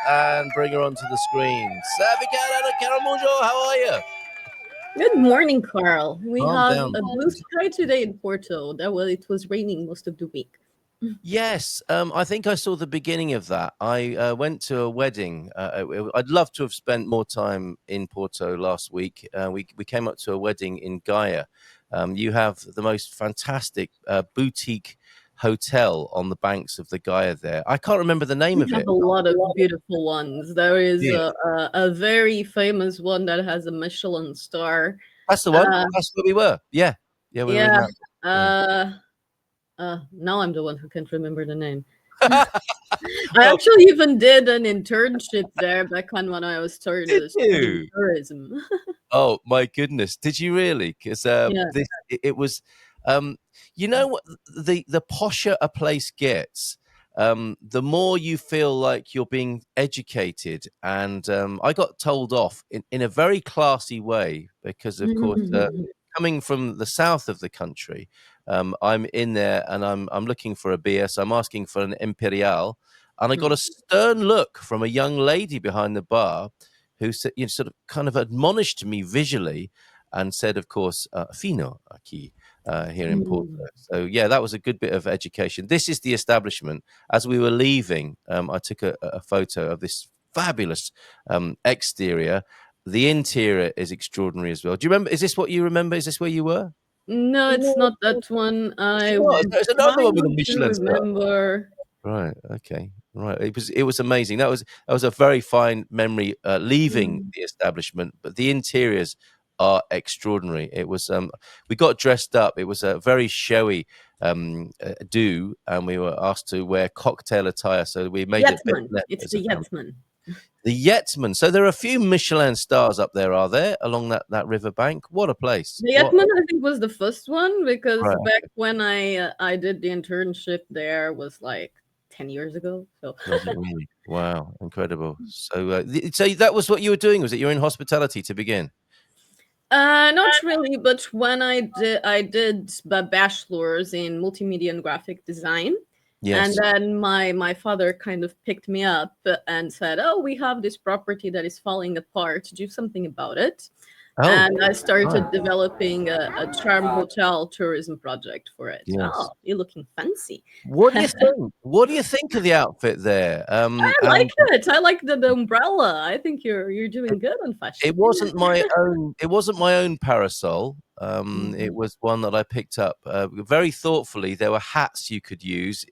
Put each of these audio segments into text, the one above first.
and bring her onto the screen. Caramujo, how are you? Good morning, Carl. We Calm have down. a blue sky today in Porto. It was raining most of the week. Yes, I think I saw the beginning of that. I went to a wedding. I'd love to have spent more time in Porto last week. We came up to a wedding in Gaia. You have the most fantastic boutique hotel on the banks of the Gaia there. I can't remember the name We of have it. a lot of beautiful ones. There is Yeah, a very famous one that has a Michelin star. that's the one. Uh, That's where we were. Yeah, yeah, we were in yeah. that. Yeah. Uh, Now I'm the one who can't remember the name. I Well, actually even did an internship there back when I was did studying you? tourism. Oh my goodness! Did you really? Because Yeah. it was, um, you know what, the posher a place gets, the more you feel like you're being educated. And I got told off in a very classy way because, of course, coming from the south of the country, I'm in there and I'm looking for a beer, so I'm asking for an imperial, and I got a stern look from a young lady behind the bar who said, you know, sort of kind of admonished me visually and said, of course, fino aqui, here in Porto. Mm. So, yeah, that was a good bit of education. This is the establishment. As we were leaving, I took a photo of this fabulous exterior. The interior is extraordinary as well. Do you remember? Is this what you remember? Is this where you were? No, it's not that one. It's I'm not. It's another one with a trying to Michelin star. remember. Right. Okay. Right. It was amazing. That was a very fine memory leaving Mm. the establishment, but the interiors are extraordinary. It was we got dressed up. It was a very showy do, and we were asked to wear cocktail attire, so we made it a bit Yetman. less It's as a the family. Yetman. The Yetzman. So there are a few Michelin stars up there, are there, along that riverbank? What a place! The What Yetman, I think, was the first one because right. back when I did the internship there was like 10 years ago. So Was it really? Wow, incredible. So, so that was what you were doing, was it? You're in hospitality to begin. not really, but when I did a bachelor's in multimedia and graphic design. And Yes. then my father kind of picked me up and said, "Oh, we have this property that is falling apart. Do something about it." Oh, And I right. started developing a charm hotel tourism project for it. Oh, Yes. you're looking fancy. What do you think? What do you think of the outfit there? I like it. I like the umbrella. I think you're doing good on It fashion. wasn't my own. It wasn't my own parasol. It Mhm. was one that I picked up very thoughtfully. There were hats you could use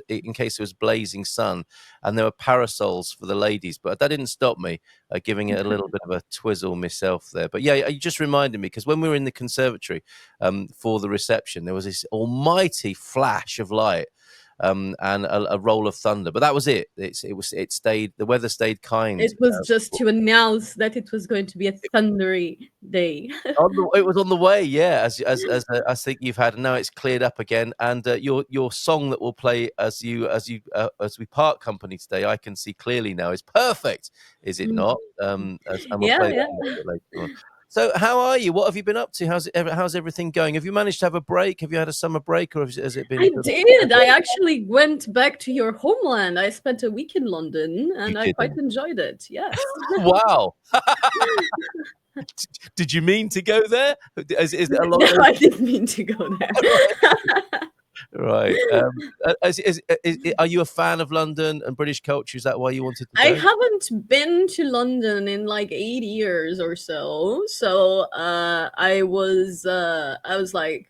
in case it was blazing sun, and there were parasols for the ladies. But that didn't stop me giving it a little bit of a twizzle myself there. But yeah, you just reminded me because when we were in the conservatory for the reception, there was this almighty flash of light. And a roll of thunder, but that was it. It stayed. The weather stayed kind. It was just to announce that it was going to be a thundery day. It was on the way, yeah. As I think you've had, and now it's cleared up again. And your song that will play as we part company today, I can see clearly now is perfect, is it not? And we'll Yeah, play that yeah. a little bit later on. So, how are you? What have you been up to? How's everything going? Have you managed to have a break? Have you had a summer break, or has it been I sort of did. I actually went back to your homeland. I spent a week in London you and I quite didn't? enjoyed it. Yes. Wow! Did you mean to go there? Is it a long No, way? I didn't mean to go there. Right. Are you a fan of London and British culture? Is that why you wanted to I go? haven't been to London in like 8 years or so. So I was like,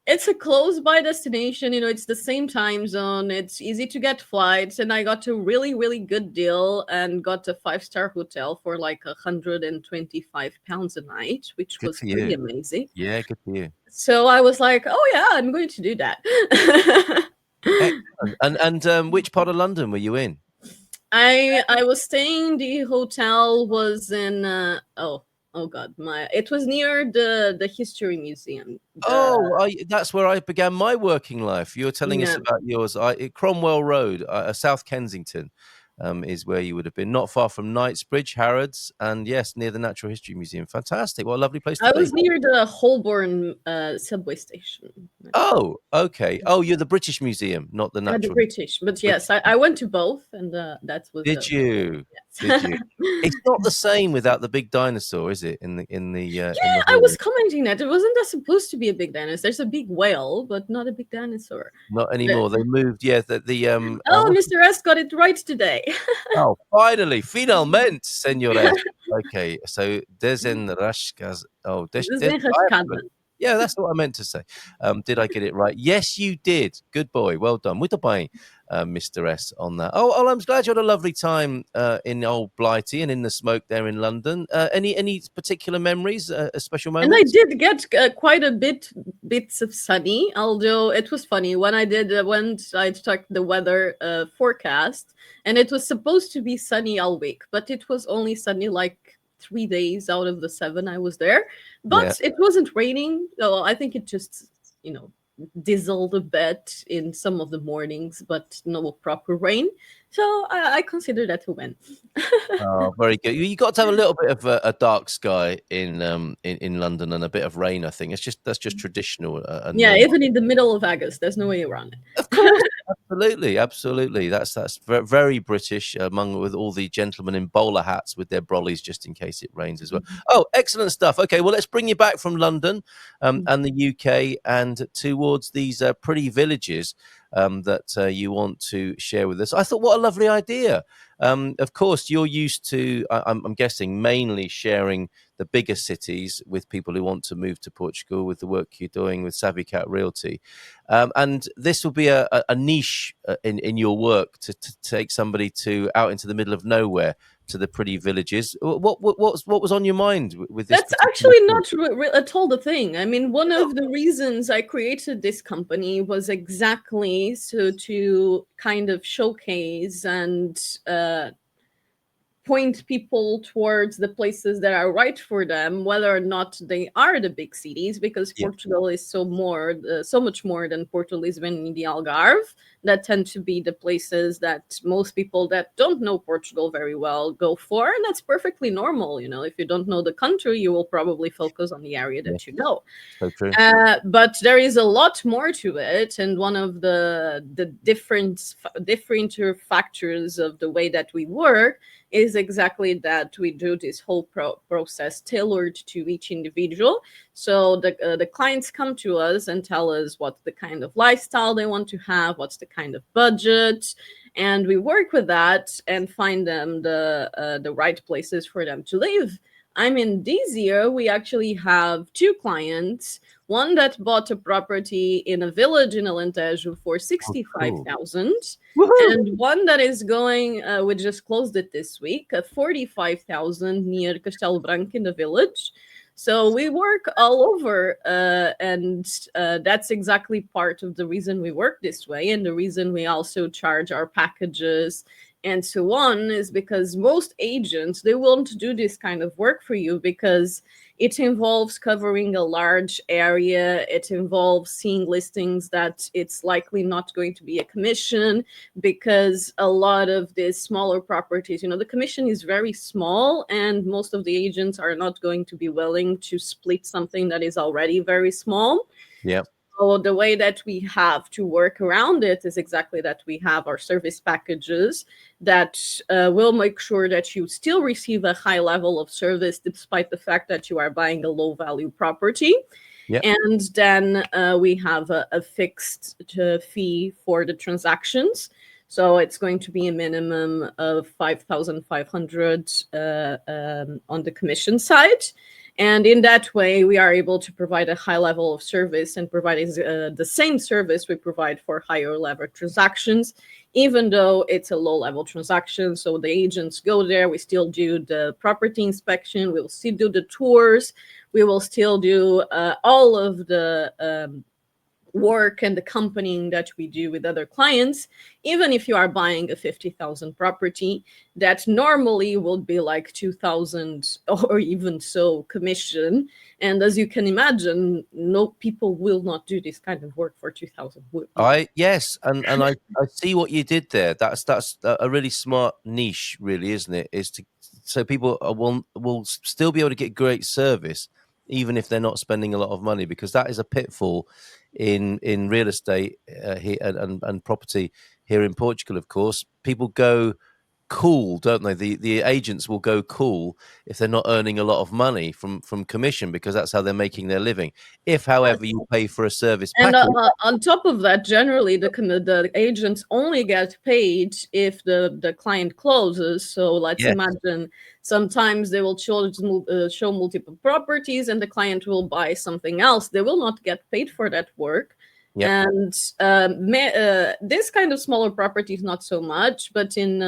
it's a close by destination, it's the same time zone, it's easy to get flights, and I got a really, really good deal and got a five-star hotel for like £125 a night, which Good was for pretty you. amazing. Yeah, good for you. So I was like, oh yeah, I'm going to do that. Excellent. And which part of London were you in? I was staying. The hotel was in oh god, my it was near the history museum. The Oh, that's where I began my working life. You were telling us Yeah. about yours. Cromwell Road, South Kensington. is where you would have been, not far from Knightsbridge, Harrods, and yes, near the Natural History Museum. Fantastic! What a lovely place to I be. was near the Holborn subway station. Oh, okay. Oh, you're the British Museum, not the The Natural British, but British. yes, I went to both, and that was Did the goal. you? Did Yes. you? It's not the same without the big dinosaur, is it? In the I was hall. commenting that it wasn't that supposed to be a big dinosaur. There's a big whale, but not a big dinosaur. Not The- anymore. They moved. Yeah, oh, what's Mr. S got it right today. oh, finally, finalmente, señores. Okay, so desenrascas. Oh, Desenrascada. yeah, that's what I meant to say. Did I get it right? Yes, you did. Good boy. Well done. Muito bem, Mr. S, on that. Oh, I'm glad you had a lovely time in old Blighty and in the smoke there in London. Any particular memories, special And I moments? did get quite a bits of sunny, although it was funny when I checked the weather forecast, and it was supposed to be sunny all week, but it was only sunny like 3 days out of the 7 I was there. Yeah. But it wasn't raining, so I think it just drizzled a bit in some of the mornings, but no proper rain. So I consider that a win. Oh, very good. You got to have a little bit of a dark sky in London and a bit of rain. I think that's just traditional and Yeah, normal. even in the middle of August, there's no way around Of it. course, absolutely, absolutely. That's very British, among with all the gentlemen in bowler hats with their brollies, just in case it rains as well. Oh, excellent stuff. Okay, well, let's bring you back from London and the UK and towards these pretty villages that you want to share with us. I thought, what a lovely idea. Of course, you're used to, I'm guessing, mainly sharing the bigger cities with people who want to move to Portugal with the work you're doing with Savvy Cat Realty. And this will be a niche in your work to take somebody to out into the middle of nowhere to the pretty villages. What was on your mind with this That's particular actually thing? not at all the thing. I mean, one of the reasons I created this company was exactly so to kind of showcase and point people towards the places that are right for them, whether or not they are the big cities, because Yeah, Portugal is so much more than Porto, Lisbon, and the Algarve. That tend to be the places that most people that don't know Portugal very well go for, and that's perfectly normal. If you don't know the country, you will probably focus on the area yeah, that you know. so true. But there is a lot more to it, and one of the different factors of the way that we work is exactly that we do this whole process tailored to each individual. So the clients come to us and tell us what's the kind of lifestyle they want to have, what's the kind of budget, and we work with that and find them the right places for them to live. I mean, this year we actually have two clients. One that bought a property in a village in Alentejo for Oh, cool. 65,000, Woohoo! and one that is going. We just closed it this week at 45,000 near Castelo Branco in the village. So we work all over, and that's exactly part of the reason we work this way, and the reason we also charge our packages and so on is because most agents they won't do this kind of work for you because it involves covering a large area. It involves seeing listings that it's likely not going to be a commission, because a lot of these smaller properties, the commission is very small, and most of the agents are not going to be willing to split something that is already very small. Yeah, So the way that we have to work around it is exactly that we have our service packages that will make sure that you still receive a high level of service despite the fact that you are buying a low value property. yeah. And then we have a fixed fee for the transactions. So it's going to be a minimum of 5,500 on the commission side. And in that way, we are able to provide a high level of service and provide the same service we provide for higher level transactions, even though it's a low level transaction. So the agents go there, we still do the property inspection, we'll still do the tours, we will still do all of the work and accompanying that we do with other clients, even if you are buying a 50,000 property, that normally will be like 2,000 or even so commission. And as you can imagine, no people will not do this kind of work for 2,000. Yes, and I see what you did there. That's a really smart niche, really, isn't it? Is to so people will still be able to get great service, even if they're not spending a lot of money, because that is a pitfall in real estate here and property here in Portugal. Of course, people go cool, don't they? The agents will go cool if they're not earning a lot of money from commission, because that's how they're making their living. If, however, you pay for a service And package, on top of that, generally the agents only get paid if the client closes. So let's yes, imagine sometimes they will show multiple properties, and the client will buy something else. They will not get paid for that work. yep. And this kind of smaller properties, not so much, but in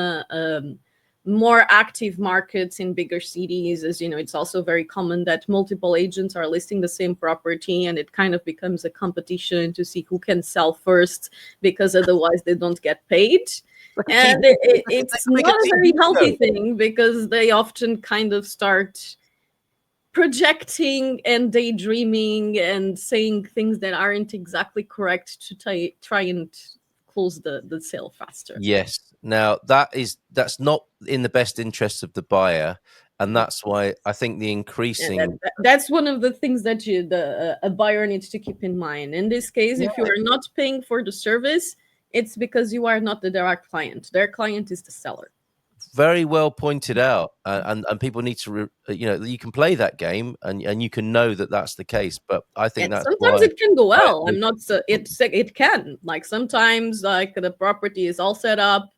more active markets in bigger cities, as you know, it's also very common that multiple agents are listing the same property, and it kind of becomes a competition to see who can sell first, because otherwise they don't get paid. Like a And TV, it's like not a a TV very healthy show. thing, because they often kind of start projecting and daydreaming and saying things that aren't exactly correct to try and close the sale faster. Yes. Now that's not in the best interests of the buyer, and that's why I think the And increasing. that's one of the things that a buyer needs to keep in mind. In this case, Yeah, if you are not paying for the service, it's because you are not the direct client. Their client is the seller. very well pointed out, and people need to, you can play that game, and you can know that that's the case. But I think And that's sometimes why. it can go I, well. I'm not so it can, like, sometimes like the property is all set up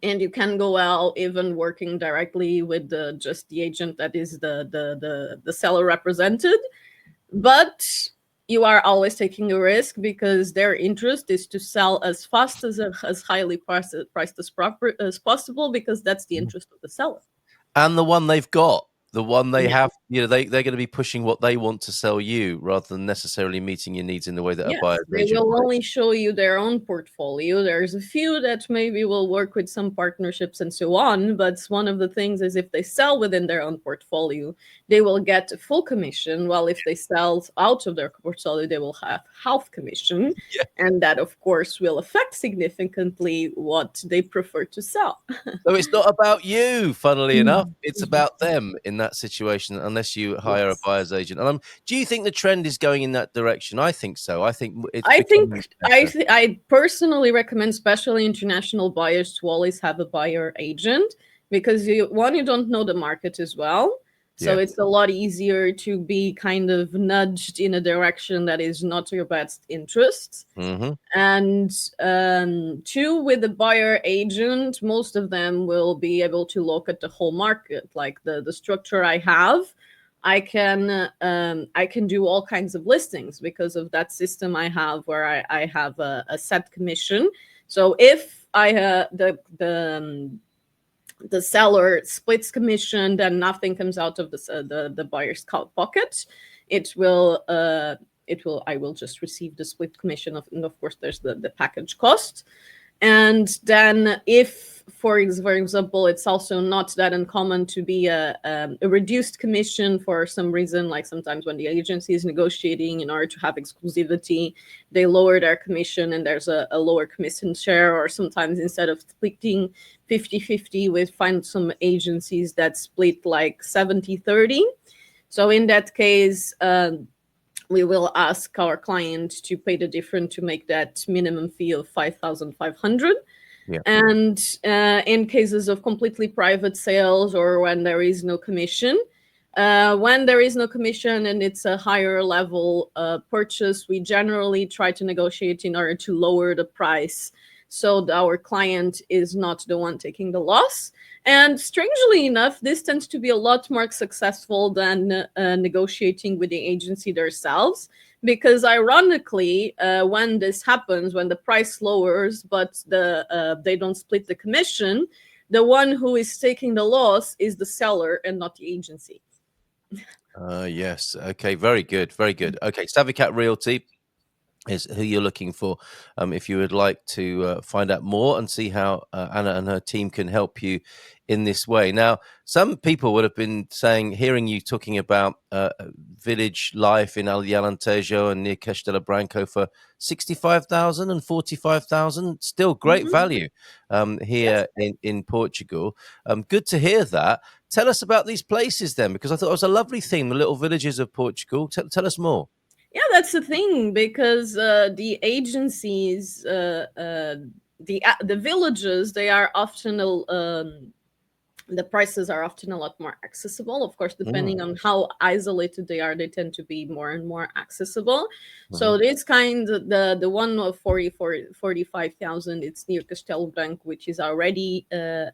and you can go well even working directly with just the agent that is the seller represented, but you are always taking a risk, because their interest is to sell as fast as highly priced as proper as possible, because that's the interest of the seller. and the one they've got, the one they Yeah. have, they're going to be pushing what they want to sell you, rather than necessarily meeting your needs in the way that a Yes, buyer's they agent will might. only show you their own portfolio. There's a few that maybe will work with some partnerships and so on, but one of the things is, if they sell within their own portfolio, they will get a full commission, while if they sell out of their portfolio, they will have half commission. Yeah. And that, of course, will affect significantly what they prefer to sell. So it's not about you, funnily enough. Mhm. It's about them in that situation, unless you hire a Yes. buyer's agent. And do you think the trend is going in that direction? I think so. I think it's I becoming think better. I personally recommend, especially international buyers, to always have a buyer agent, because you don't know the market as well. So Yeah. it's a lot easier to be kind of nudged in a direction that is not your best interest. Hmm. And two, with the buyer agent, most of them will be able to look at the whole market, like the structure I have. I can do all kinds of listings because of that system I have, where I have a set commission. So if the seller splits commission, then nothing comes out of the buyer's pocket. It will I will just receive the split commission and of course there's the package cost. And then, if, for example, it's also not that uncommon to be a reduced commission for some reason, like sometimes when the agency is negotiating in order to have exclusivity, they lower their commission and there's a lower commission share. Or sometimes, instead of splitting 50-50, we find some agencies that split like 70-30. So in that case, we will ask our client to pay the difference to make that minimum fee of 5,500. Yeah. And in cases of completely private sales, or when there is no commission, and it's a higher level purchase, we generally try to negotiate in order to lower the price, so that our client is not the one taking the loss. And strangely enough, this tends to be a lot more successful than negotiating with the agency themselves. Because ironically, when this happens, when the price lowers, but they don't split the commission, the one who is taking the loss is the seller and not the agency. Yes. Okay. Very good. Very good. Okay. Savvy Cat Realty. is who you're looking for. If you would like to find out more and see how Anna and her team can help you in this way. Now, some people would have been saying, hearing you talking about village life in El Alentejo and near Castelo Branco for 65,000 and 45,000, still great Mhm. value Yes. here in Portugal. Good to hear that. Tell us about these places then, because I thought it was a lovely theme, the little villages of Portugal. Tell us more. Yeah, that's the thing because the agencies, the villages, they are often the prices are often a lot more accessible. Of course, Mm, depending on how isolated they are, they tend to be more and more accessible. mhm. So this kind, the one of 45,000, it's near Castelo Branco, which is already a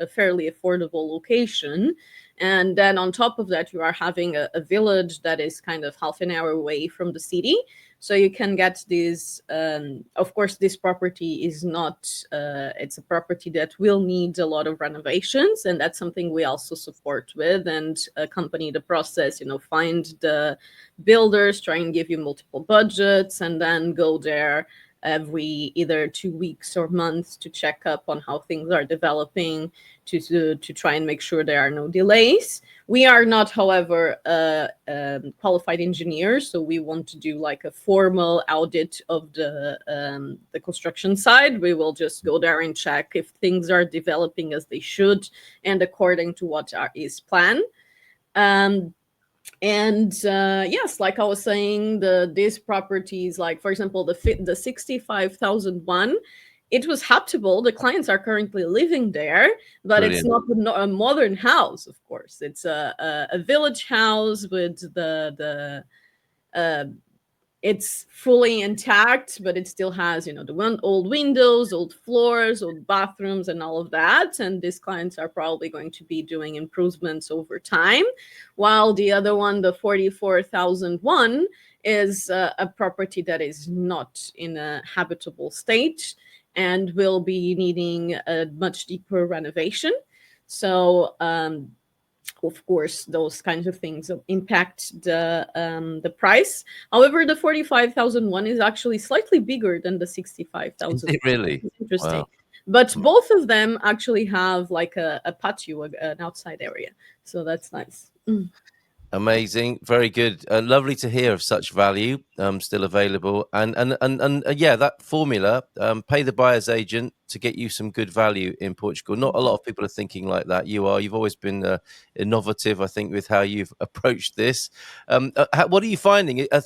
fairly affordable location. And then on top of that, you are having a village that is kind of half an hour away from the city. So you can get this. Of course, this property is not. It's a property that will need a lot of renovations, and that's something we also support with and accompany the process. You know, find the builders, try and give you multiple budgets, and then go there every either 2 weeks or months to check up on how things are developing, to try and make sure there are no delays. We are not, however, qualified engineers, so we want to do like a formal audit of the construction side. We will just go there and check if things are developing as they should and according to what is planned. Um, and yes, like I was saying, these properties, like for example, the 65,001, it was habitable. The clients are currently living there, but it's Brilliant. not a modern house. Of course, it's a village house with the uh, it's fully intact, but it still has, you know, the one old windows, old floors, old bathrooms, and all of that. And these clients are probably going to be doing improvements over time, while the other one, the 44,001, is a property that is not in a habitable state and will be needing a much deeper renovation. So of course, those kinds of things impact the price. However, the 45,001 is actually slightly bigger than the Is 65,000. it really? It's interesting. Wow. But both of them actually have like a patio, an outside area. So that's nice. Mm. Amazing, very good, lovely to hear of such value still available, and yeah, that formula, pay the buyer's agent to get you some good value in Portugal. Not a lot of people are thinking like that. You've always been innovative, I think, with how you've approached this. What are you finding? Are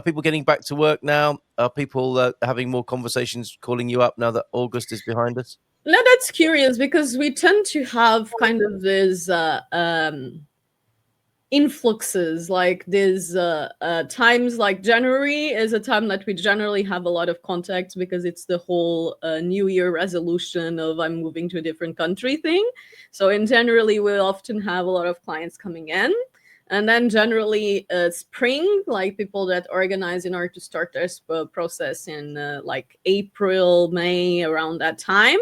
people getting back to work now? Are people having more conversations, calling you up now that August is behind us? Now that's curious because we tend to have kind of this influxes like this times like January is a time that we generally have a lot of contacts because it's the whole new year resolution of I'm moving to a different country thing. So in generally we often have a lot of clients coming in, and then generally spring, like people that organize in order to start their process in like April, May, around that time.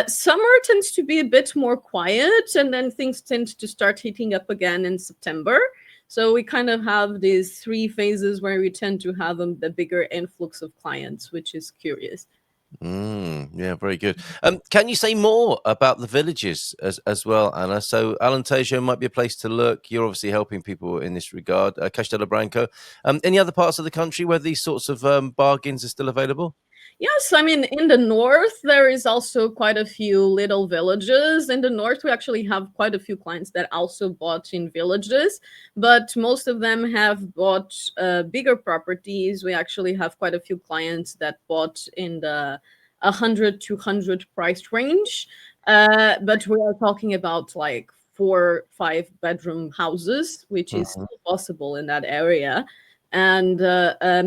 Summer tends to be a bit more quiet, and then things tend to start heating up again in September. So we kind of have these three phases where we tend to have a bigger influx of clients, which is curious. Yeah, very good. Can you say more about the villages as well, Anna? So Alentejo might be a place to look. You're obviously helping people in this regard. Castelo Branco. Any other parts of the country where these sorts of bargains are still available? Yes, I mean, in the north, there is also quite a few little villages. In the north, we actually have quite a few clients that also bought in villages, but most of them have bought bigger properties. We actually have quite a few clients that bought in the 100 to 100 price range. But we are talking about like 4, 5 bedroom houses, which is Mhm. still possible in that area. And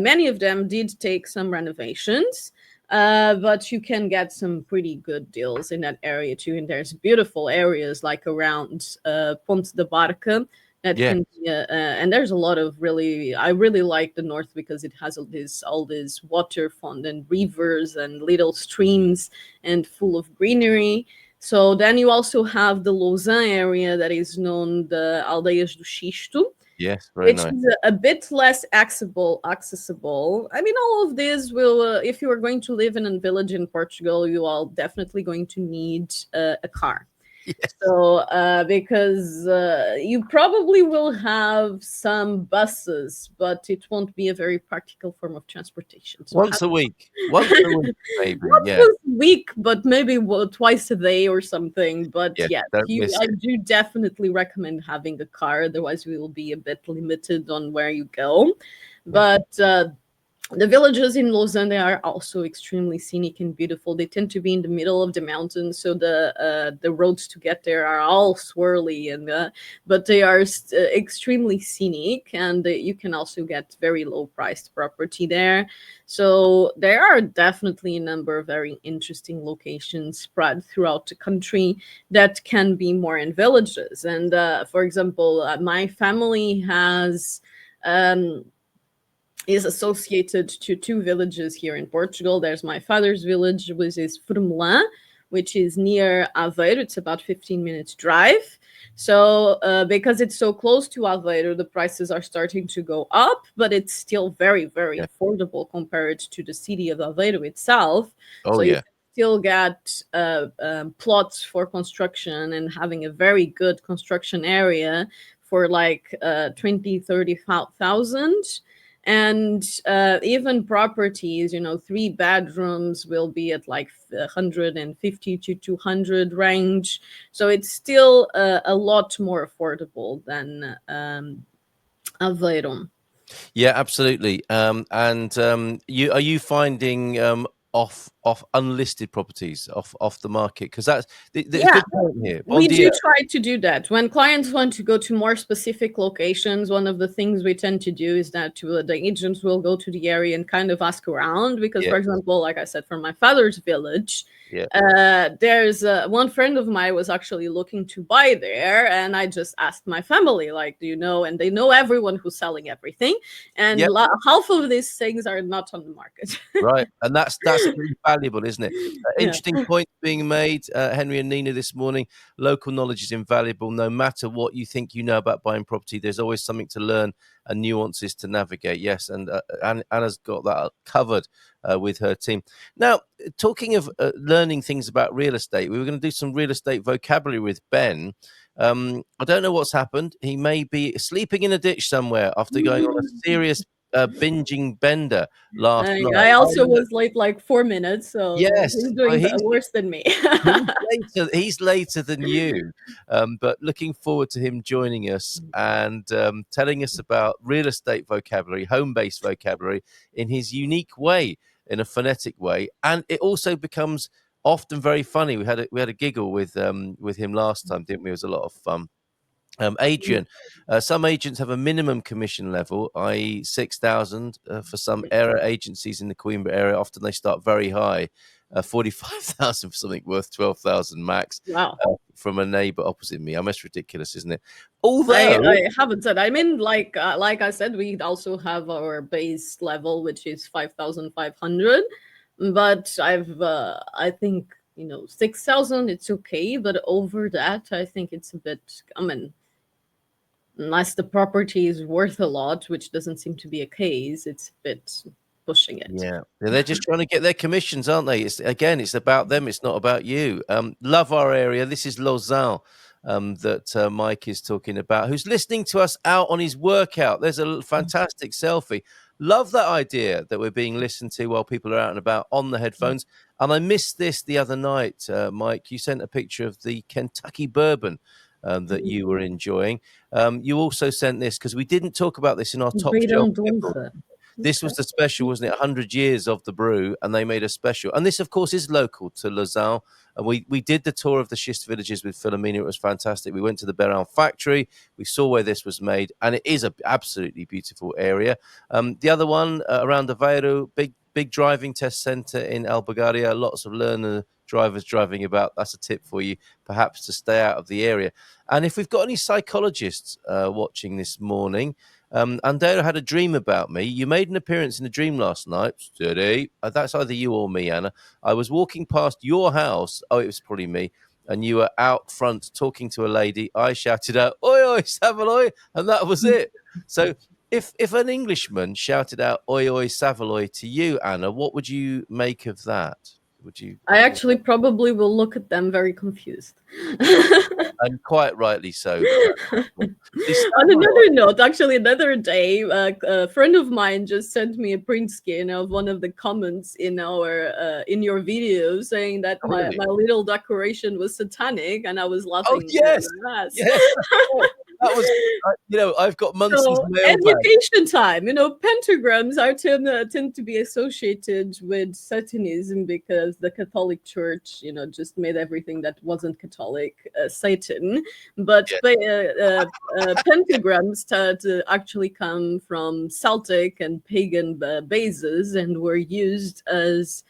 many of them did take some renovations, but you can get some pretty good deals in that area too. And there's beautiful areas like around Ponte da Barca that Yeah. can be, and there's a lot of really, I really like the north because it has all this water font and rivers and little streams and full of greenery. So then you also have the Lausanne area that is known the Aldeias do Xisto, Yes, very which nice. is a bit less accessible. I mean, all of this will, if you are going to live in a village in Portugal, you are definitely going to need a car. Yes. So, because you probably will have some buses, but it won't be a very practical form of transportation. So, Once a week. Once a week, maybe. not Yeah. once a week, but maybe twice a day or something. But Yes. yes, Don't miss I it. do definitely recommend having a car. Otherwise, we will be a bit limited on where you go. Yeah. But the villages in Lausanne, they are also extremely scenic and beautiful. They tend to be in the middle of the mountains, so the roads to get there are all swirly, and but they are extremely scenic, and you can also get very low priced property there. So there are definitely a number of very interesting locations spread throughout the country that can be more in villages. And for example, my family has. Um, is associated to two villages here in Portugal. There's my father's village, which is Furmelã, which is near Aveiro. It's about 15 minutes drive. So because it's so close to Aveiro, the prices are starting to go up, but it's still very, very Yeah. affordable compared to the city of Aveiro itself. Oh, So you yeah. can still get plots for construction and having a very good construction area for like 20, 30,000. And even properties, 3 bedrooms will be at like 150 to 200 range. So it's still a lot more affordable than Aveiro. Yeah, absolutely. And are you finding off unlisted properties off the market? Because that's the Yeah, good point here. Bon we do dia. try to do that. When clients want to go to more specific locations, one of the things we tend to do is that the agents will go to the area and kind of ask around. Because, Yeah, for example, like I said, for my father's village, yeah, there's one friend of mine was actually looking to buy there, and I just asked my family, like, do you know? And they know everyone who's selling everything, and yeah. half of these things are not on the market. Right, and that's invaluable, isn't it? Yeah. Interesting points being made, Henry and Nina, this morning. Local knowledge is invaluable. No matter what you think you know about buying property, there's always something to learn and nuances to navigate. Yes, and Anna's got that covered with her team. Now, talking of learning things about real estate, we were going to do some real estate vocabulary with Ben. I don't know what's happened. He may be sleeping in a ditch somewhere after going on a serious binging bender last night. I I also know. was late like 4 minutes, so Yes, he's well, doing worse than me. he's later than you, but looking forward to him joining us and telling us about real estate vocabulary, home-based vocabulary in his unique way, in a phonetic way, and it also becomes often very funny. We had a giggle with him last time, didn't we? It was a lot of fun. Adrian, some agents have a minimum commission level, i.e., 6,000 for some area agencies in the Coimbra area. Often they start very high, 45,000 for something worth 12,000 max. Wow. From a neighbour opposite me. That's ridiculous, isn't it? I Although, haven't said. I mean, like I said, we also have our base level, which is 5,500. But I think 6,000. It's okay, but over that, I think it's a bit. I mean, unless the property is worth a lot, which doesn't seem to be a case, it's a bit pushing it. yeah, they're just trying to get their commissions, aren't they? It's about them. It's not about you. Love our area. This is Lausanne that Mike is talking about, who's listening to us out on his workout. There's a fantastic selfie. Love that idea that we're being listened to while people are out and about on the headphones. And I missed this the other night, Mike. You sent a picture of the Kentucky bourbon that you were enjoying. You also sent this because we didn't talk about this in our top shelf Beirão ever. Dulce. This was the special, wasn't it? 100 years of the brew, and they made a special. And this, of course, is local to Lausanne. And we did the tour of the schist villages with Philomena. It was fantastic. We went to the Beran factory. We saw where this was made, and it is an absolutely beautiful area. The other one around Aveiro, big driving test centre in Albergaria. Lots of learner drivers driving about. That's a tip for you, perhaps to stay out of the area. And if we've got any psychologists watching this morning, Andera had a dream about me. You made an appearance in a dream last night. Steady. That's either you or me, Anna. I was walking past your house. Oh, it was probably me. And you were out front talking to a lady. I shouted out, "Oi, oi Savaloy, and that was it. So if an Englishman shouted out oi oi Savaloy to you, Anna, what would you make of that? Would you? I actually probably will look at them very confused. And quite rightly so. The On Savaloy, another note, actually, another day, a friend of mine just sent me a print skin of one of the comments in our in your video, saying that oh, my really? little decoration was satanic, and I was Oh laughing yes, my ass. yes. That was, I've got Munson's So mailbag. education time, pentagrams are tend to be associated with Satanism because the Catholic Church, just made everything that wasn't Catholic Satan. But Yeah. pentagrams to actually come from Celtic and pagan bases and were used as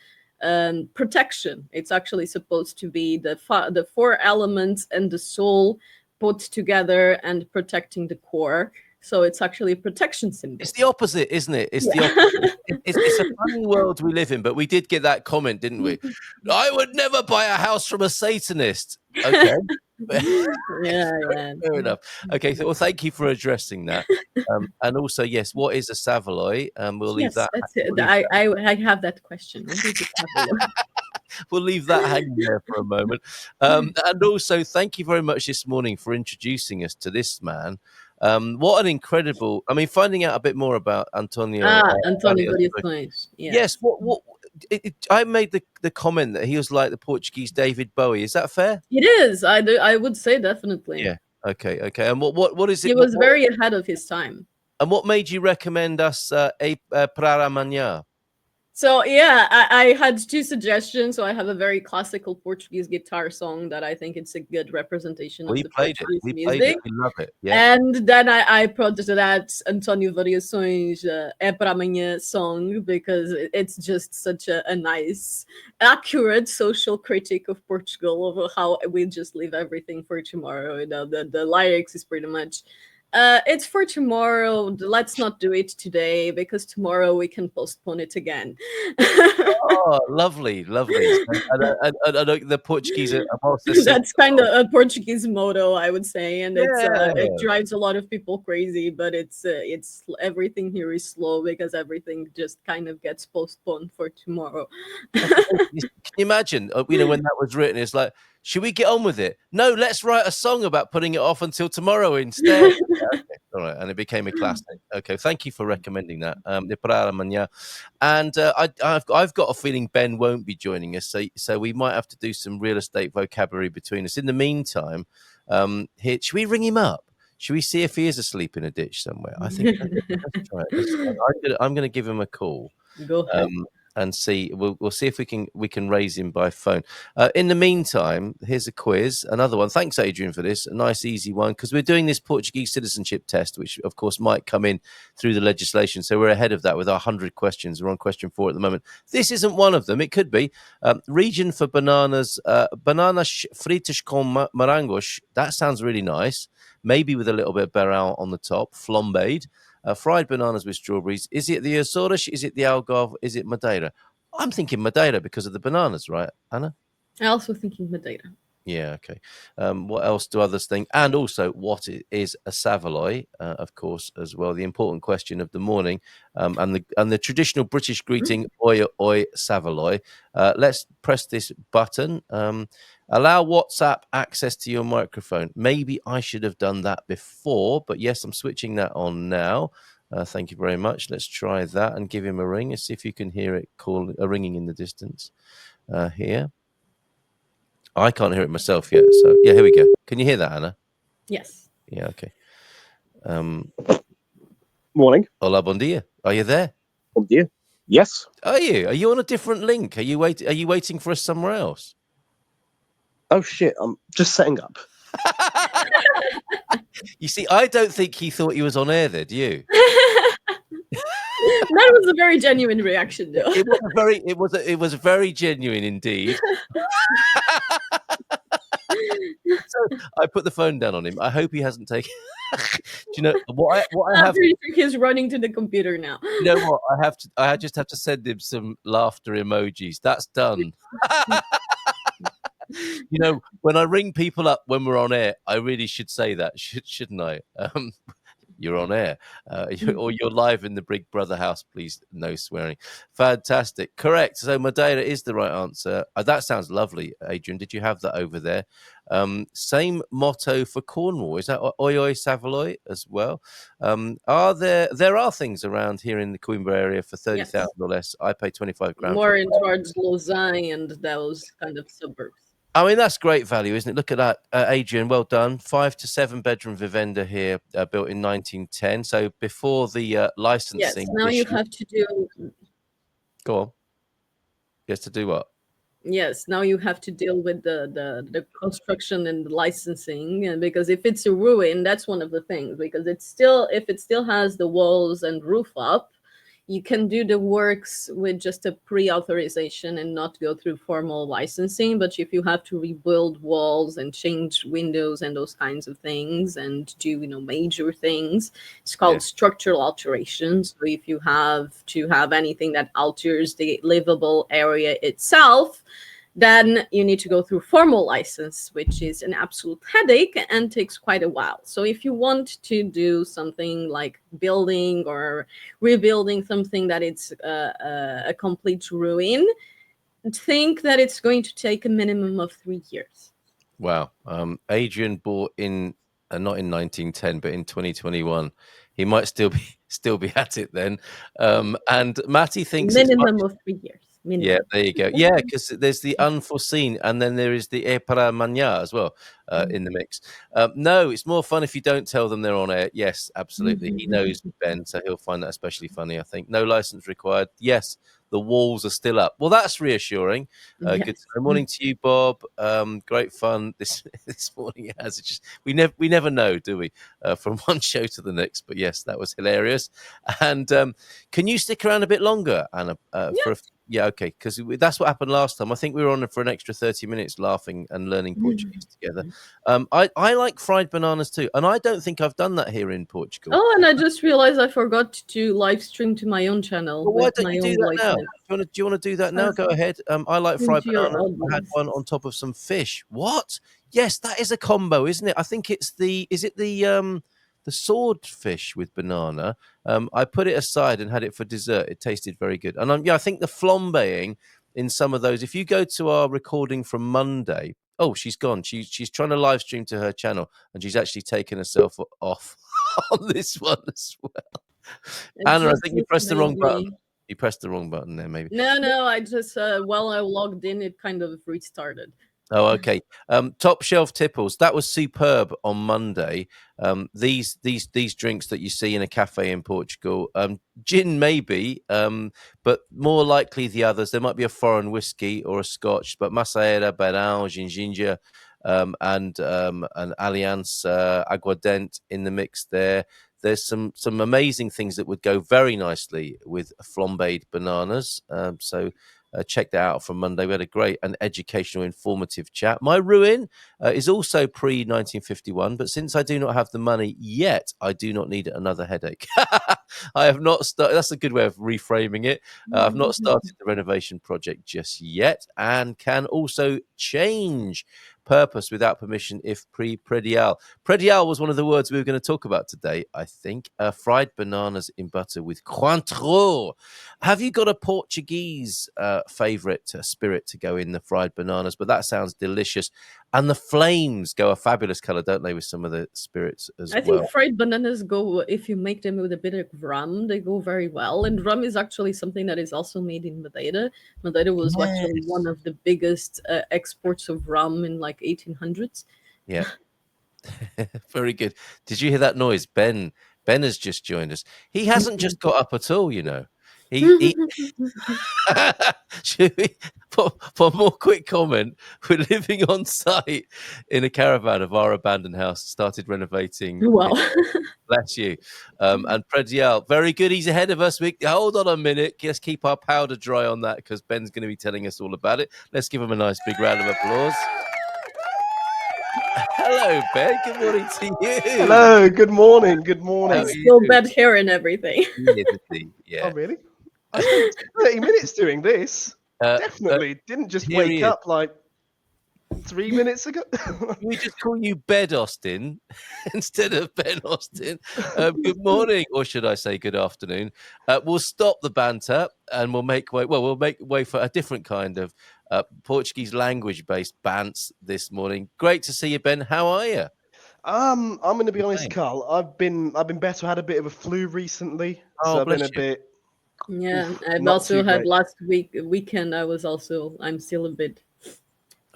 protection. It's actually supposed to be the four elements and the soul put together and protecting the core. So it's actually a protection symbol. It's the opposite, isn't it? It's the Yeah. opposite. It's a funny world we live in, but we did get that comment, didn't we? I would never buy a house from a Satanist. Okay. Yeah. Fair enough. Okay, so well, thank you for addressing that. And also, yes, what is a Savaloy? We'll leave Yes, that. that's it. We'll leave, I have that question. What is it? we'll leave that hanging there for a moment. And also, thank you very much this morning for introducing us to this man. What an incredible! I mean, finding out a bit more about Antonio. Antonio Varias. Variações. Yes. Yes. I made the comment that he was like the Portuguese David Bowie. Is that fair? It is. I would say definitely. Yeah. Okay. And what is it? He was very ahead of his time. And what made you recommend us Para Amanhã? So yeah, I had two suggestions. So I have a very classical Portuguese guitar song that I think it's a good representation of We the played it. Portuguese We played it. music. We love it. Yeah. And then I put that António Variações É Para Amanhã song because it's just such a nice, accurate social critique of Portugal, of how we just leave everything for tomorrow. The lyrics is pretty much it's for tomorrow. Let's not do it today because tomorrow we can postpone it again. Oh, lovely. And the Portuguese are also That's kind of a Portuguese motto, I would say, and yeah. it drives a lot of people crazy. But it's everything here is slow because everything just kind of gets postponed for tomorrow. Can you imagine? When that was written, it's like, should we get on with it? No, let's write a song about putting it off until tomorrow instead. Yeah, okay. All right, and it became a classic. Okay, thank you for recommending that. De Para Amanhã. And I've got a feeling Ben won't be joining us, so we might have to do some real estate vocabulary between us. In the meantime, should we ring him up? Should we see if he is asleep in a ditch somewhere? I think let's try it. I'm going to give him a call. Go ahead. And see. We'll see if we can raise him by phone. In the meantime, here's a quiz, another one. Thanks, Adrian, for this. A nice, easy one, because we're doing this Portuguese citizenship test, which of course might come in through the legislation. So we're ahead of that with our 100 questions. We're on question 4 at the moment. This isn't one of them. It could be. Region for bananas. Bananas fritas com morangos. That sounds really nice. Maybe with a little bit of beirão on the top. Flambéed. Fried bananas with strawberries. Is it the Azores? Is it the Algarve? Is it Madeira? I'm thinking Madeira because of the bananas, right, Anna? I also thinking Madeira. Yeah, okay. What else do others think? And also, what is a Savaloy, of course, as well? The important question of the morning, and the traditional British greeting, oi, oi, Savaloy. Let's press this button. Allow WhatsApp access to your microphone. Maybe I should have done that before, but yes, I'm switching that on now. Thank you very much. Let's try that and give him a ring and see if you can hear it ringing in the distance here. I can't hear it myself yet. So, yeah, here we go. Can you hear that, Anna? Yes. Yeah, okay. Morning. Hola, bon dia. Are you there? Bon dia. Yes. Are you? Are you on a different link? Are you waiting for us somewhere else? Oh, shit. I'm just setting up. You see, I don't think he thought he was on air there, do you? That was a very genuine reaction, though. It was very genuine indeed. So I put the phone down on him. I hope he hasn't taken. Do you know what I have? He's running to the computer now. You know what I have to? I just have to send him some laughter emojis. That's done. You know, when I ring people up when we're on air, I really should say that, shouldn't I? You're on air, or you're live in the Big Brother house. Please, no swearing. Fantastic, correct. So Madeira is the right answer. That sounds lovely, Adrian. Did you have that over there? Same motto for Cornwall. Is that oi oi Savaloy as well? Are there are things around here in the Coimbra area for 30,000 Yes. or less? I pay 25 grand for More it. in towards Lausanne and those kind of suburbs. I mean, that's great value, isn't it? Look at that, Adrian. Well done. 5 to 7 bedroom Vivenda here, built in 1910. So before the Yes. licensing Now you issue. have to do. Go on. Yes, to do what? Yes, now you have to deal with the construction and the licensing, and because if it's a ruin, that's one of the things. Because it's still, if it still has the walls and roof up, you can do the works with just a pre-authorization and not go through formal licensing. But if you have to rebuild walls and change windows and those kinds of things and do, major things, it's called structural alterations. So if you have to have anything that alters the livable area itself, then you need to go through formal license, which is an absolute headache and takes quite a while. So if you want to do something like building or rebuilding something that it's a complete ruin, think that it's going to take a minimum of 3 years. Wow. Adrian bought in, not in 1910, but in 2021. He might still be at it then. And Matty thinks it's much. Minimum of 3 years. Minimum. Yeah, there you go. Yeah, because there's the unforeseen, and then there is the e para mañana as well in the mix. No, it's more fun if you don't tell them they're on air. Yes, absolutely. He knows Ben, so he'll find that especially funny, I think. No license required. Yes, the walls are still up. Well, that's reassuring. Yes. Good morning to you, Bob. Great fun this morning. As it's just we never know, do we? From one show to the next. But yes, that was hilarious. And can you stick around a bit longer, Anna? Yeah, okay, because that's what happened last time. I think we were on for an extra 30 minutes laughing and learning Portuguese together. I like fried bananas too, and I don't think I've done that here in Portugal. Oh, and I just realized I forgot to live stream to my own channel. Well, why with don't my you do own that now? likeness. Do you want to do that now? Go ahead. I like fried Into your bananas. I had audience. one on top of some fish. What? Yes, that is a combo, isn't it? I think it's the swordfish with banana. I put it aside and had it for dessert. It tasted very good. And I think the flambeing in some of those. If you go to our recording from Monday, oh, she's gone. She's trying to live stream to her channel, and she's actually taken herself off on this one as well. Anna, I think you pressed the wrong button. You pressed the wrong button there, maybe. No, I just while I logged in, it kind of restarted. Oh, okay. Top shelf tipples. That was superb on Monday. These drinks that you see in a cafe in Portugal, gin maybe, but more likely the others. There might be a foreign whiskey or a Scotch, but Maceira, Barão, Ginginja, and an Allianz Aguardente in the mix there. There's some amazing things that would go very nicely with flambéed bananas. So check that out from Monday. We had a great and educational, informative chat. My ruin is also pre-1951, but since I do not have the money yet, I do not need another headache. I have not started. That's a good way of reframing it. I've not started the renovation project just yet, and can also change purpose without permission if predial. Predial was one of the words we were going to talk about today, I think. Fried bananas in butter with Cointreau. Have you got a Portuguese favorite spirit to go in the fried bananas? But that sounds delicious. And the flames go a fabulous color, don't they, with some of the spirits as I well? think fried bananas go, if you make them with a bit of rum, they go very well. And rum is actually something that is also made in Madeira. Madeira was actually one of the biggest exports of rum in like 1800s. Yeah. Very good. Did you hear that noise? Ben has just joined us. He hasn't just got up at all, you know. He should we, for more quick comment, we're living on site in a caravan of our abandoned house, started renovating. Wow. Bless you. And Predial, very good. He's ahead of us. Hold on a minute. Let's keep our powder dry on that because Ben's going to be telling us all about it. Let's give him a nice big round of applause. Hello, Ben. Good morning to you. Hello, good morning. Good morning. It's still bad hair and everything. Yeah. Oh, really? I spent 30 minutes doing this. Definitely didn't just here he wake is. up like 3 minutes ago. Can we just call you Bed Austin instead of Ben Austin? Good morning, or should I say good afternoon? We'll stop the banter and we'll make way. Well, we'll make way for a different kind of Portuguese language-based bants this morning. Great to see you, Ben. How are you? I'm going to be honest, Hey. Carl. I've been better. I had a bit of a flu recently, so Oh, I've been bless a you. bit Yeah, oof, I've not also too had great. last weekend. I'm still a bit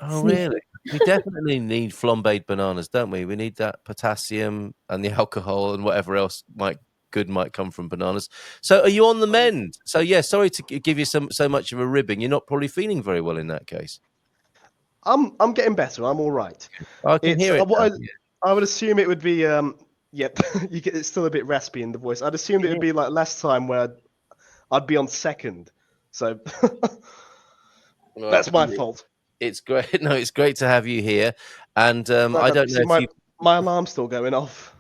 Oh, really? sneaky. We definitely need flambéed bananas, don't we? We need that potassium and the alcohol and whatever else might come from bananas. So, are you on the mend? So, yeah. Sorry to give you so much of a ribbing. You're not probably feeling very well in that case. I'm getting better. I'm all right. I can It's hear it now. what Yeah. I would assume it would be. Yep, it's still a bit raspy in the voice. I'd assumed it would be like last time where I'd be on second. So Well, that's my fault. it's great. No, it's great to have you here. And No, I no, don't you know see, if you my alarm's still going off.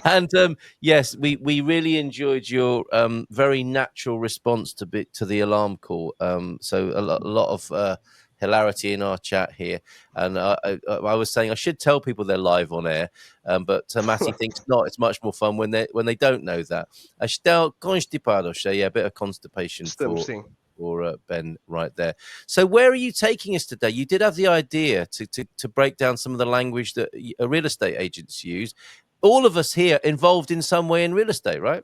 and yes, we really enjoyed your very natural response to the alarm call. So a lot of hilarity in our chat here, and I was saying I should tell people they're live on air, but Matty thinks not. It's much more fun when they don't know that. Estou constipado, so yeah, a bit of constipation Estamos sim. for Ben right there. So where are you taking us today? You did have the idea to break down some of the language that real estate agents use. All of us here involved in some way in real estate, right?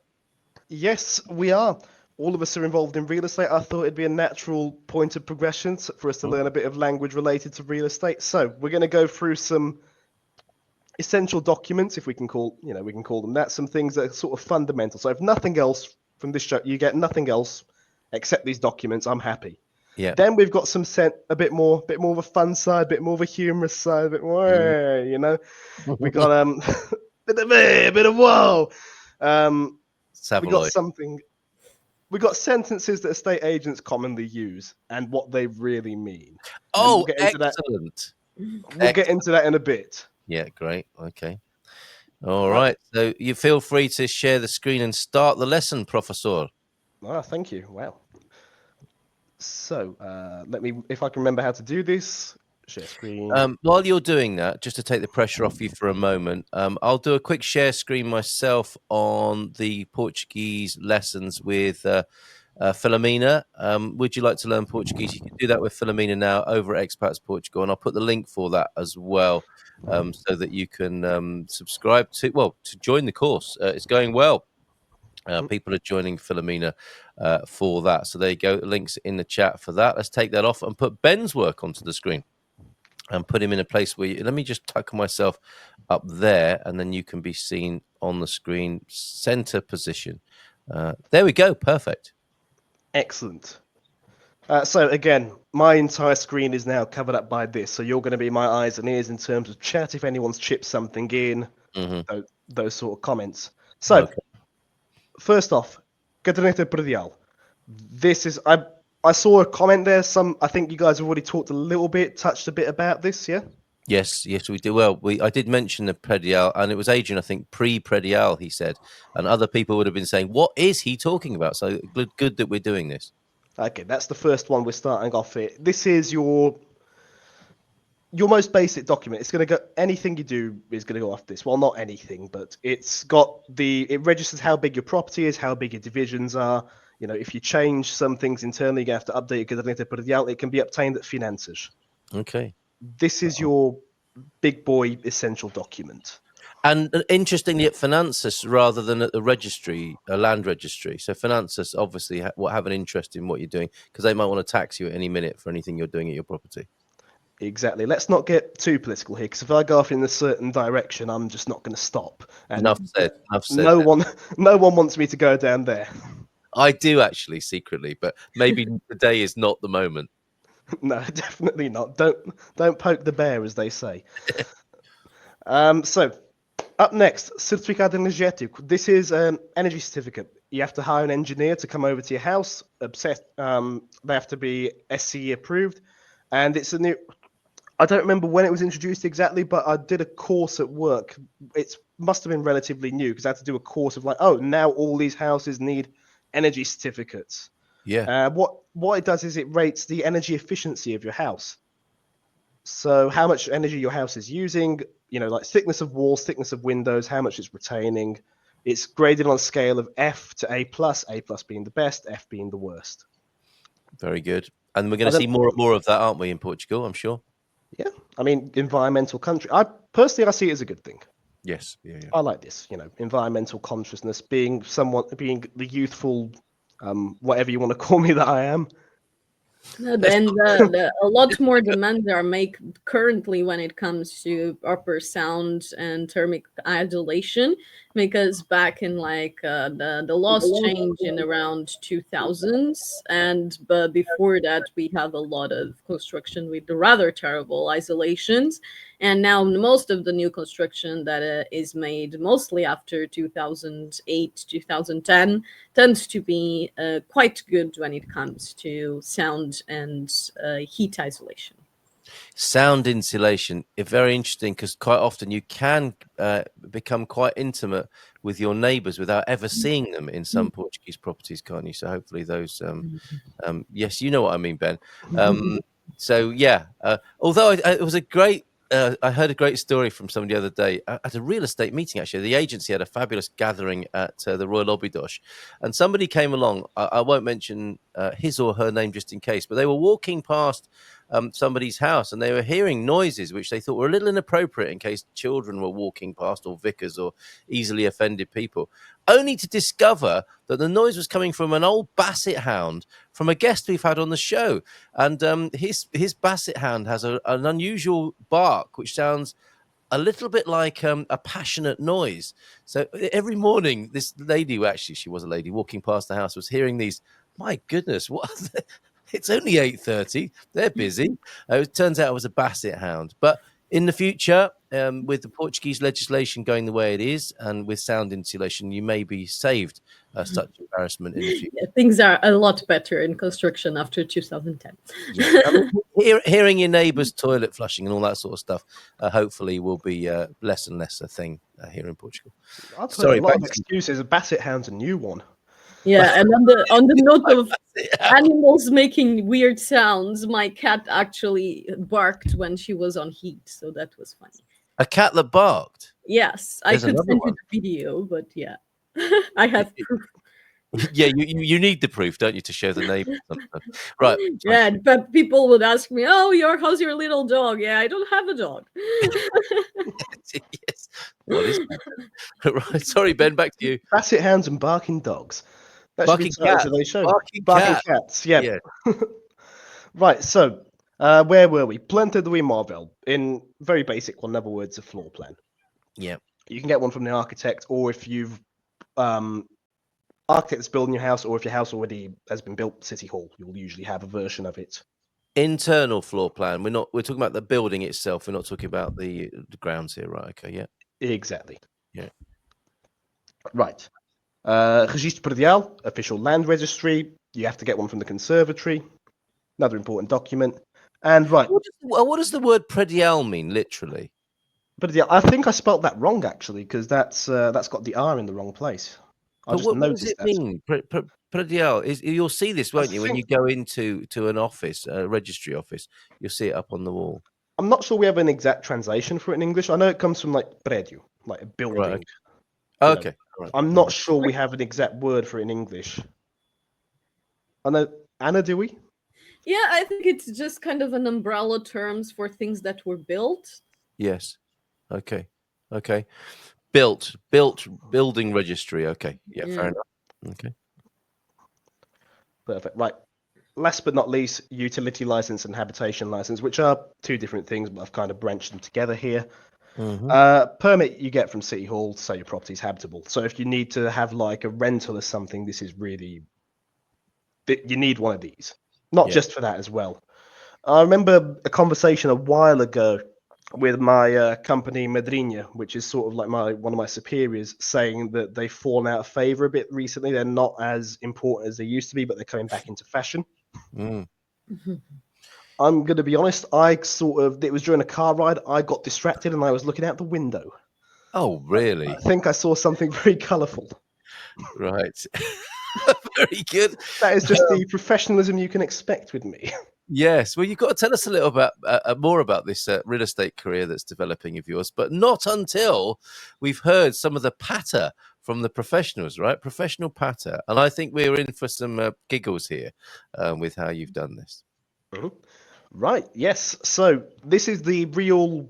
Yes, we are. All of us are involved in real estate. I thought it'd be a natural point of progression for us to learn a bit of language related to real estate. So we're going to go through some essential documents, if we can call, we can call them that. Some things that are sort of fundamental. So if nothing else from this show, you get nothing else except these documents, I'm happy. Yeah. Then we've got some a bit more of a fun side, a bit more of a humorous side, a bit more, we got a bit of whoa. We got Savaloy. something. We got sentences that estate agents commonly use and what they really mean. And Oh, we'll get into that. excellent. We'll get into that in a bit. Yeah, great. Okay. All Right. right. So you feel free to share the screen and start the lesson, Professor. Thank you. Wow. So let me, if I can remember how to do this, share screen. While you're doing that, just to take the pressure off you for a moment, I'll do a quick share screen myself on the Portuguese lessons with Philomena. Would you like to learn Portuguese? You can do that with Philomena now over at Expats Portugal, and I'll put the link for that as well, so that you can subscribe to join the course. It's going well. People are joining Philomena for that. So there you go. Links in the chat for that. Let's take that off and put Ben's work onto the screen and put him in a place where let me just tuck myself up there, and then you can be seen on the screen, center position. There we go. Perfect. Excellent. So again, my entire screen is now covered up by this. So you're going to be my eyes and ears in terms of chat if anyone's chipped something in, those sort of comments. So Okay. first off, Caderneta Predial. This is I saw a comment there. I think you guys have already talked a little bit, touched a bit about this, yeah? Yes, we do. Well, I did mention the predial, and it was Adrian, I think, pre-predial, he said, and other people would have been saying, "What is he talking about?" So good that we're doing this. Okay, that's the first one we're starting off here. This is your most basic document. It's going to go, anything you do is going to go off this. Well, not anything, but it registers how big your property is, how big your divisions are. If you change some things internally, you have to update your caderneta predial. It can be obtained at Finances. Okay. This is your big boy essential document. And interestingly, at Finances rather than at the registry, a land registry. So Finances obviously have an interest in what you're doing because they might want to tax you at any minute for anything you're doing at your property. Exactly. Let's not get too political here, because if I go off in a certain direction, I'm just not going to stop. And Enough said. no one wants me to go down there. I do actually secretly, but maybe today is not the moment. No, definitely not. Don't poke the bear, as they say. So up next, Certificado Energético. This is an energy certificate. You have to hire an engineer to come over to your house. They have to be SCE approved, and it's a new. I don't remember when it was introduced exactly, but I did a course at work. It must have been relatively new because I had to do a course of now all these houses need energy certificates. Yeah. What it does is it rates the energy efficiency of your house. So how much energy your house is using, like thickness of walls, thickness of windows, how much it's retaining. It's graded on a scale of F to A plus being the best, F being the worst. Very good. And we're going I to see don't- more of that, aren't we, in Portugal? I'm sure. Yeah, I mean, environmental country. I see it as a good thing. Yes. Yeah. I like this, environmental consciousness, being the youthful, whatever you want to call me that I am. No, and a lot more demands are made currently when it comes to upper sound and thermic isolation, because back in like the laws changed in around 2000s, but before that we had a lot of construction with rather terrible isolations, and now most of the new construction that is made mostly after 2008 2010 tends to be quite good when it comes to sound and heat isolation. Sound insulation is very interesting because quite often you can become quite intimate with your neighbours without ever seeing them in some Portuguese properties, can't you? So hopefully those, yes, you know what I mean, Ben. So yeah, although it was a great. I heard a great story from somebody the other day at a real estate meeting. Actually, the agency had a fabulous gathering at the Royal Obidos, and somebody came along. I won't mention his or her name just in case, but they were walking past somebody's house and they were hearing noises which they thought were a little inappropriate in case children were walking past or vicars or easily offended people, only to discover that the noise was coming from an old basset hound from a guest we've had on the show. And his basset hound has an unusual bark which sounds a little bit like a passionate noise. So every morning, this lady, well, actually she was a lady, walking past the house was hearing these. My goodness, what? It's only 8:30. They're busy. It turns out it was a basset hound. But in the future, with the Portuguese legislation going the way it is, and with sound insulation, you may be saved such embarrassment in the future. Yeah, things are a lot better in construction after 2010. Yeah. I mean, hearing your neighbour's toilet flushing and all that sort of stuff, hopefully, will be less and less a thing here in Portugal. I've heard Sorry, a lot of excuses. A basset hound's a new one. Yeah, and on the note of animals making weird sounds, my cat actually barked when she was on heat, so that was funny. A cat that barked. Yes, There's I could another send one. you the video, but yeah, I have proof. Yeah, you need the proof, don't you, to show the neighbours sometimes. Right. Yeah, but people would ask me, "Oh, how's your little dog?" Yeah, I don't have a dog. Yes. What is that? Right. Sorry, Ben, back to you. Basset hounds and barking dogs. That Barking should be the title cats. of today's show. Barking Barking cat. cats. Yeah. Yeah. Right. So, where were we? Planta do Imóvel. In very basic, in other words, a floor plan. Yeah. You can get one from the architect, or if you've architects building your house, or if your house already has been built, City Hall, you'll usually have a version of it. Internal floor plan. We're talking about the building itself. We're not talking about the grounds here, right? Okay. Yeah. Exactly. Yeah. Right. Registro Predial, official land registry. You have to get one from the conservatory. Another important document. And right. What does the word predial mean, literally? Predial. I think I spelt that wrong actually, because that's got the R in the wrong place. I just what noticed does it that. mean? Predial. You'll see this, won't you, when you go into an office, a registry office? You'll see it up on the wall. I'm not sure we have an exact translation for it in English. I know it comes from like prédio, like a building. Right. Okay. Right. I'm not sure we have an exact word for it in English. I know, Anna, do we? Yeah, I think it's just kind of an umbrella terms for things that were built. Yes. Okay. Building registry. Okay. Yeah. Fair enough. Okay. Perfect. Right. Last but not least, utility license and habitation license, which are two different things, but I've kind of branched them together here. Mm-hmm. Permit you get from City Hall to say your property is habitable. So if you need to have like a rental or something, this is really, you need one of these. Not just for that as well. I remember a conversation a while ago with my company Madrinha, which is sort of like one of my superiors, saying that they've fallen out of favor a bit recently. They're not as important as they used to be, but they're coming back into fashion. Mm. I'm going to be honest, it was during a car ride, I got distracted and I was looking out the window. Oh, really? I think I saw something very colourful. Right. Very good. That is just the professionalism you can expect with me. Yes, well, you've got to tell us a little about more about this real estate career that's developing of yours, but not until we've heard some of the patter from the professionals, right? Professional patter, and I think we're in for some giggles here with how you've done this. Mhm. Right, yes. So this is the real.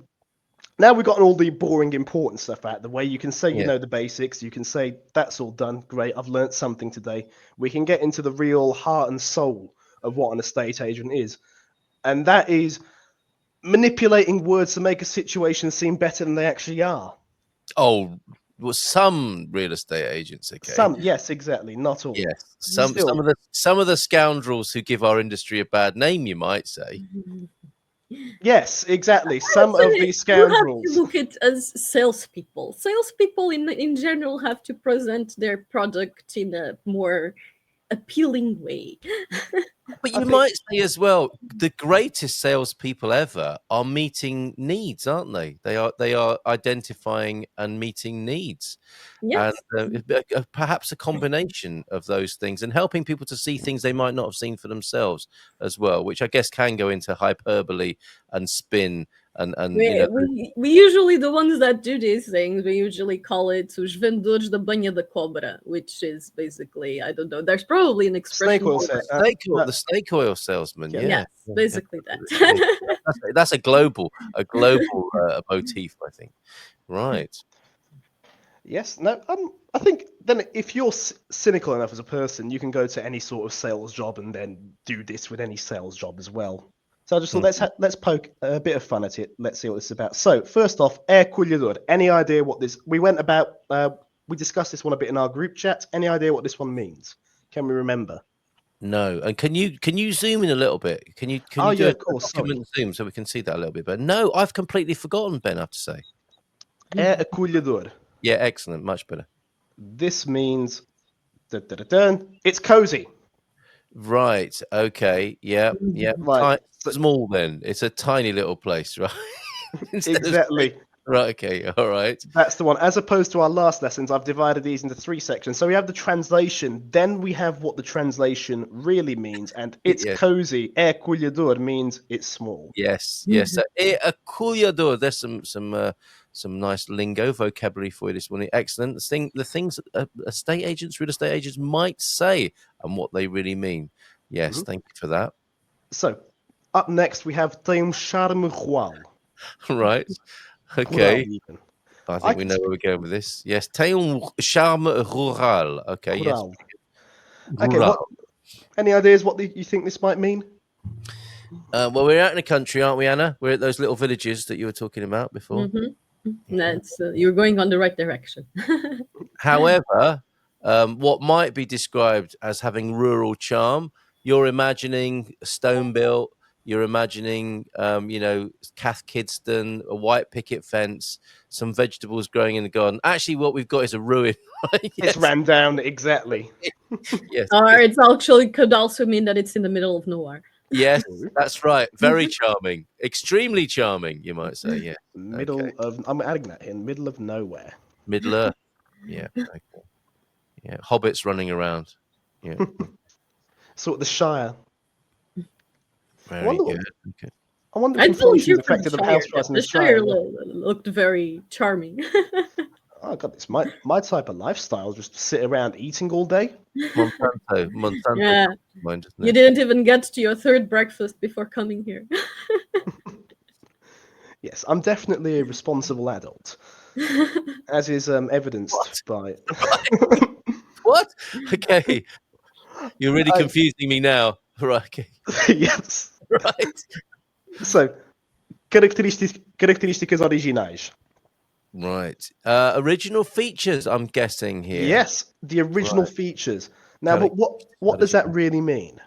Now we've gotten all the boring, important stuff out of the way. You can say you Yeah. know the basics. You can say that's all done. Great, I've learnt something today. We can get into the real heart and soul of what an estate agent is, and that is manipulating words to make a situation seem better than they actually are. Oh, well, some real estate agents, okay. Some, yes, exactly, not all. Yes, some Still, some of the scoundrels who give our industry a bad name, you might say. yes, exactly. Some So of these you have to scoundrels. look at as salespeople. Salespeople in general have to present their product in a more appealing way. But I you think might say as well, the greatest salespeople ever are meeting needs, aren't they? They are identifying and meeting needs, and Yes. perhaps a combination of those things, and helping people to see things they might not have seen for themselves as well, which I guess can go into hyperbole and spin and you know. We usually, the ones that do these things, we usually call it os vendedores da banha da cobra, which is basically, I don't know, there's probably an snake expression oil for set. it. No, The snake oil salesman, yeah. yeah, Yes, yeah, basically yeah. that. That's a global motif, I think. Right. Yes, no. I think then if you're cynical enough as a person, you can go to any sort of sales job and then do this with any sales job as well. So I just thought Mhm. let's poke a bit of fun at it. Let's see what this is about. So first off, air colhedor. Any idea what this? We went about. We discussed this one a bit in our group chat. Any idea what this one means? Can we remember? No, and can you zoom in a little bit? Can Oh you do yeah, a of course. Sorry. document zoom so we can see that a little bit better? No, I've completely forgotten, Ben, I have to say. Air colhedor. Yeah, excellent, much better. This means it's cozy. Right, okay, yeah, yeah. Right. So, Small then. It's a tiny little place, right? Instead of exactly. right, okay, all right. That's the one. As opposed to our last lessons, I've divided these into three sections. So we have the translation, then we have what the translation really means, and it's Yeah. cozy. É colhedor means it's small. Yes, yes. A culiador. There's some nice lingo vocabulary for you this morning. Excellent. The things that estate agents, real estate agents might say and what they really mean. Yes, Mhm. thank you for that. So up next we have tem charme rural. Right. Rural Okay. even. I I think we can know where speak we're going with this. Yes. Tem charme rural. Okay. Yes. rural. Okay, what Rural. any ideas what you think this might mean? Well, we're out in the country, aren't we, Anna? We're at those little villages that you were talking about before. That's you're going on the right direction. However, what might be described as having rural charm, you're imagining stone built, you're imagining, Cath Kidston, a white picket fence, some vegetables growing in the garden. Actually, what we've got is a ruin. Right? It's Yes, ran down exactly. yes, Or yes, it's actually could also mean that it's in the middle of nowhere. yes. True. That's right. Very charming, extremely charming, you might say. Yeah. Okay. Middle of I'm adding that in middle of nowhere. Middle Earth. Yeah. Okay. Yeah. Hobbits running around. Yeah. Sort of the Shire. I Very wonder good. Okay. I wonder if I'd volunteer inflation's for the affected the Shire. house price in The the Shire. Shire looked very charming. Oh god, it's my type of lifestyle. Just sit around eating all day. Monsanto, Yeah, mind, doesn't you it? didn't even get to your third breakfast before coming here. Yes, I'm definitely a responsible adult, as is evidenced What? by. What? Okay, you're really I, confusing me now. Right, okay. yes. Right, So, características originais. right. Original features, I'm guessing here. Yes, the original Right. features. Now, but what does that Original. really mean?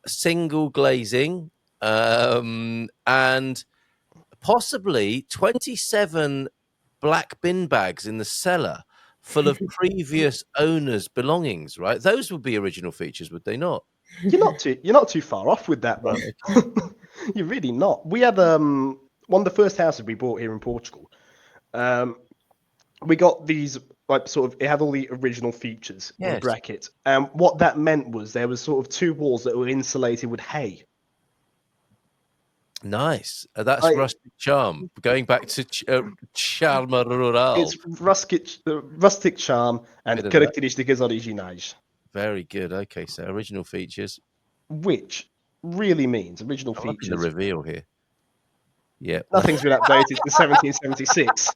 Single glazing, and possibly 27 black bin bags in the cellar full of previous owners' belongings. Right, those would be original features, would they not? You're not too far off with that one. Right. You're really not. We had one of the first houses we bought here in Portugal. We got these like sort of it had all the original features in Yes. brackets. And what that meant was there was sort of two walls that were insulated with hay. Nice. That's rustic charm. Going back to charme rural. It's rustic charm and Bit of that. características originais. Very good. Okay, so original features. Which really means original I'm liking the features. reveal here. Yeah. Nothing's been updated since 1776.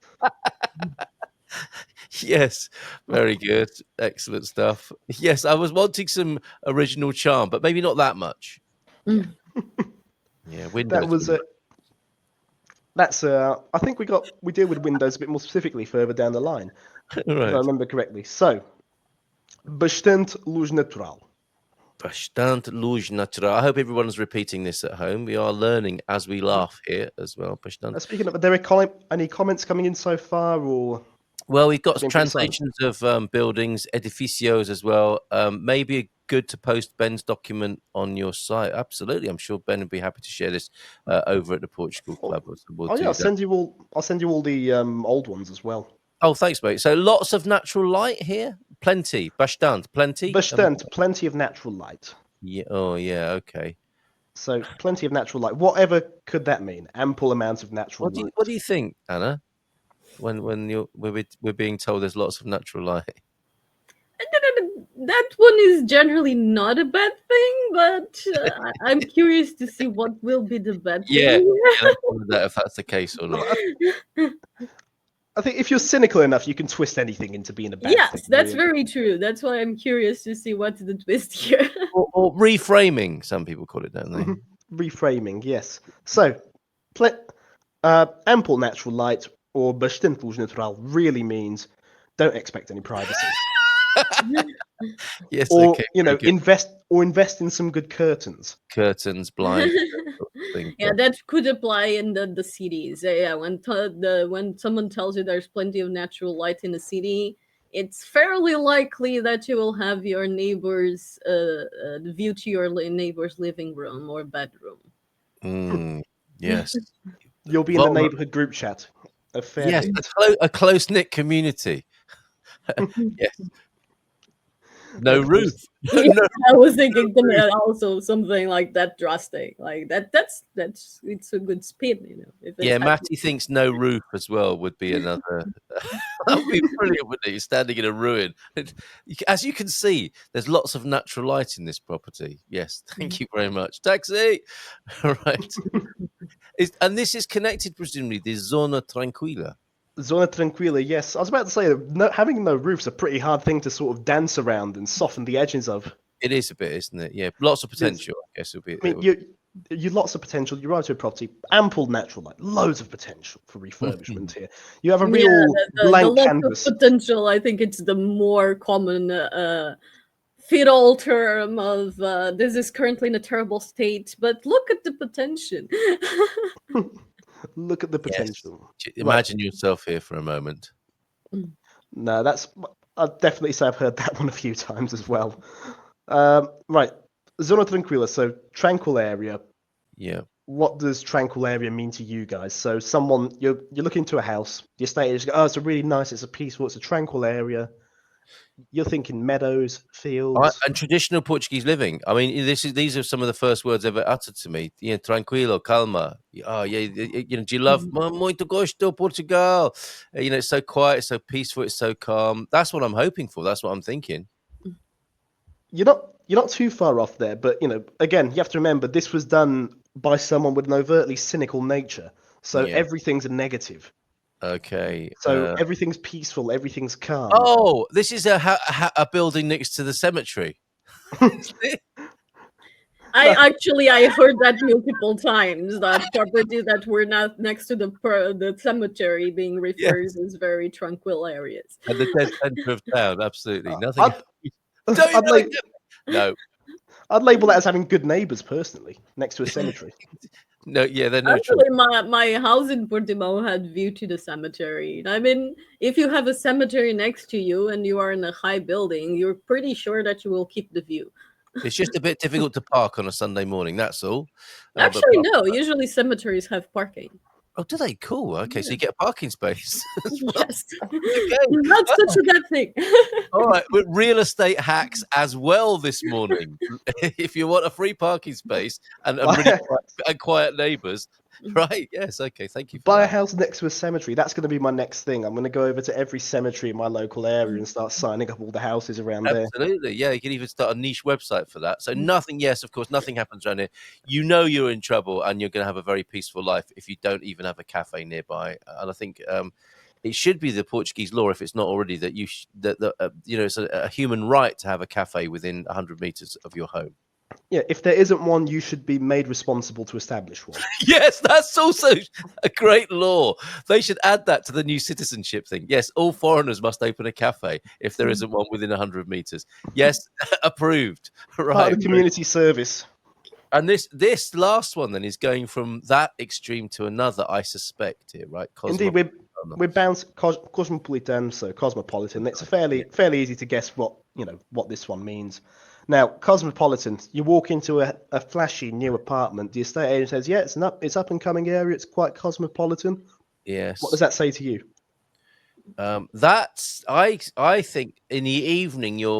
Yes, very good. Excellent stuff. Yes, I was wanting some original charm, but maybe not that much. Mm. Yeah, Windows. That was it. That's I think we deal with Windows a bit more specifically further down the line, if I Right. remember correctly. So, bastante luz natural. Bastante luz natural. I hope everyone's repeating this at home. We are learning as we laugh here as well. Bastante. Speaking of, are there any comments coming in so far, or? Well, we've got Been pretty silent. translations of buildings, edificios as well. Maybe good to post Ben's document on your site. Absolutely, I'm sure Ben would be happy to share this over at the Portugal Club. So we'll do I'll that. send you all the old ones as well. Oh, thanks, mate. So lots of natural light here. Plenty, bastante, plenty. Plenty of natural light. Yeah. Oh, yeah. Okay. So plenty of natural light. Whatever could that mean? Ample amounts of natural light. What do you think, Anna? When we're being told there's lots of natural light. That one is generally not a bad thing, but I'm curious to see what will be the bad thing. Yeah, if that's the case or not. I think if you're cynical enough, you can twist anything into being a bad thing. Yes, that's very true. That's why I'm curious to see what's the twist here. or reframing, some people call it, don't they? Reframing, yes. So, ample natural light or bastante luz natural really means don't expect any privacy. Yes, Or okay, invest in some good curtains. Curtains, blinds. Yeah, that could apply in the cities. Yeah, when someone tells you there's plenty of natural light in the city, it's fairly likely that you will have your neighbor's the view to your neighbor's living room or bedroom. Yes, you'll be in the neighborhood group chat. Yes, a close knit community. Yes. No roof. Yeah, I was thinking also something like that drastic. Like that's it's a good spin, you know. Yeah, Matty thinks no roof as well would be another. That would be brilliant, wouldn't it? You're standing in a ruin. As you can see, there's lots of natural light in this property. Yes, thank you very much. Taxi. All right. And this is connected, presumably, the Zona Tranquila. Zona Tranquila, yes. I was about to say, having no roof's a pretty hard thing to sort of dance around and soften the edges of. It is a bit, isn't it? Yeah, lots of potential, I guess. You lots of potential. You arrive to a property, ample natural light, loads of potential for refurbishment here. You have a real blank canvas. Of potential, I think it's the more common fit-all term of this is currently in a terrible state, but look at the potential. Look at the potential. Yes. Imagine yourself here for a moment. No, I'd definitely say I've heard that one a few times as well. Right. Zona Tranquila, so tranquil area. Yeah. What does tranquil area mean to you guys? So you're looking into a house, the estate agents go, oh, it's a really nice, it's a peaceful, it's a tranquil area. You're thinking meadows, fields, and traditional Portuguese living. I mean, these are some of the first words ever uttered to me. You know, tranquilo, calma. Oh, yeah. You know, do you love muito gosto Portugal? You know, it's so quiet, it's so peaceful, it's so calm. That's what I'm hoping for. That's what I'm thinking. You're not too far off there, but again, you have to remember this was done by someone with an overtly cynical nature, so everything's a negative. Okay. So everything's peaceful, everything's calm. Oh, this is a building next to the cemetery. I heard that multiple times. That property that we're not next to the cemetery being referred as very tranquil areas. At the dead center of town, absolutely nothing. No. I'd label that as having good neighbours personally, next to a cemetery. No, yeah, they're actually my house in Portimão had view to the cemetery. I mean, if you have a cemetery next to you and you are in a high building, you're pretty sure that you will keep the view. It's just a bit difficult to park on a Sunday morning. That's all. Actually, no. Usually cemeteries have parking. Oh, do they? Cool. Okay, so you get a parking space as well. Yes, Okay. not such a bad thing. All right, with real estate hacks as well this morning. If you want a free parking space and really Buy, quiet neighbours, right? Yes. Okay. Thank you for buy a that. house next to a cemetery. That's going to be my next thing. I'm going to go over to every cemetery in my local area and start signing up all the houses around there. Absolutely. Yeah, you can even start a niche website for that. So nothing, yes, of course, nothing happens around here. You know you're in trouble and you're going to have a very peaceful life if you don't even have a cafe nearby. And I think it should be the Portuguese law, if it's not already, that it's a human right to have a cafe within 100 meters of your home. Yeah, if there isn't one, you should be made responsible to establish one. Yes, that's also a great law. They should add that to the new citizenship thing. Yes, all foreigners must open a cafe if there isn't one within 100 meters. Yes, approved. Part Right. of the community service. And this last one then is going from that extreme to another, I suspect here, right? Indeed, we're bounced cosmopolitan, so cosmopolitan. It's fairly easy to guess what this one means. Now, cosmopolitan, you walk into a flashy new apartment. The estate agent says, "Yeah, it's up and coming area. It's quite cosmopolitan." Yes. What does that say to you? That's I think in the evening you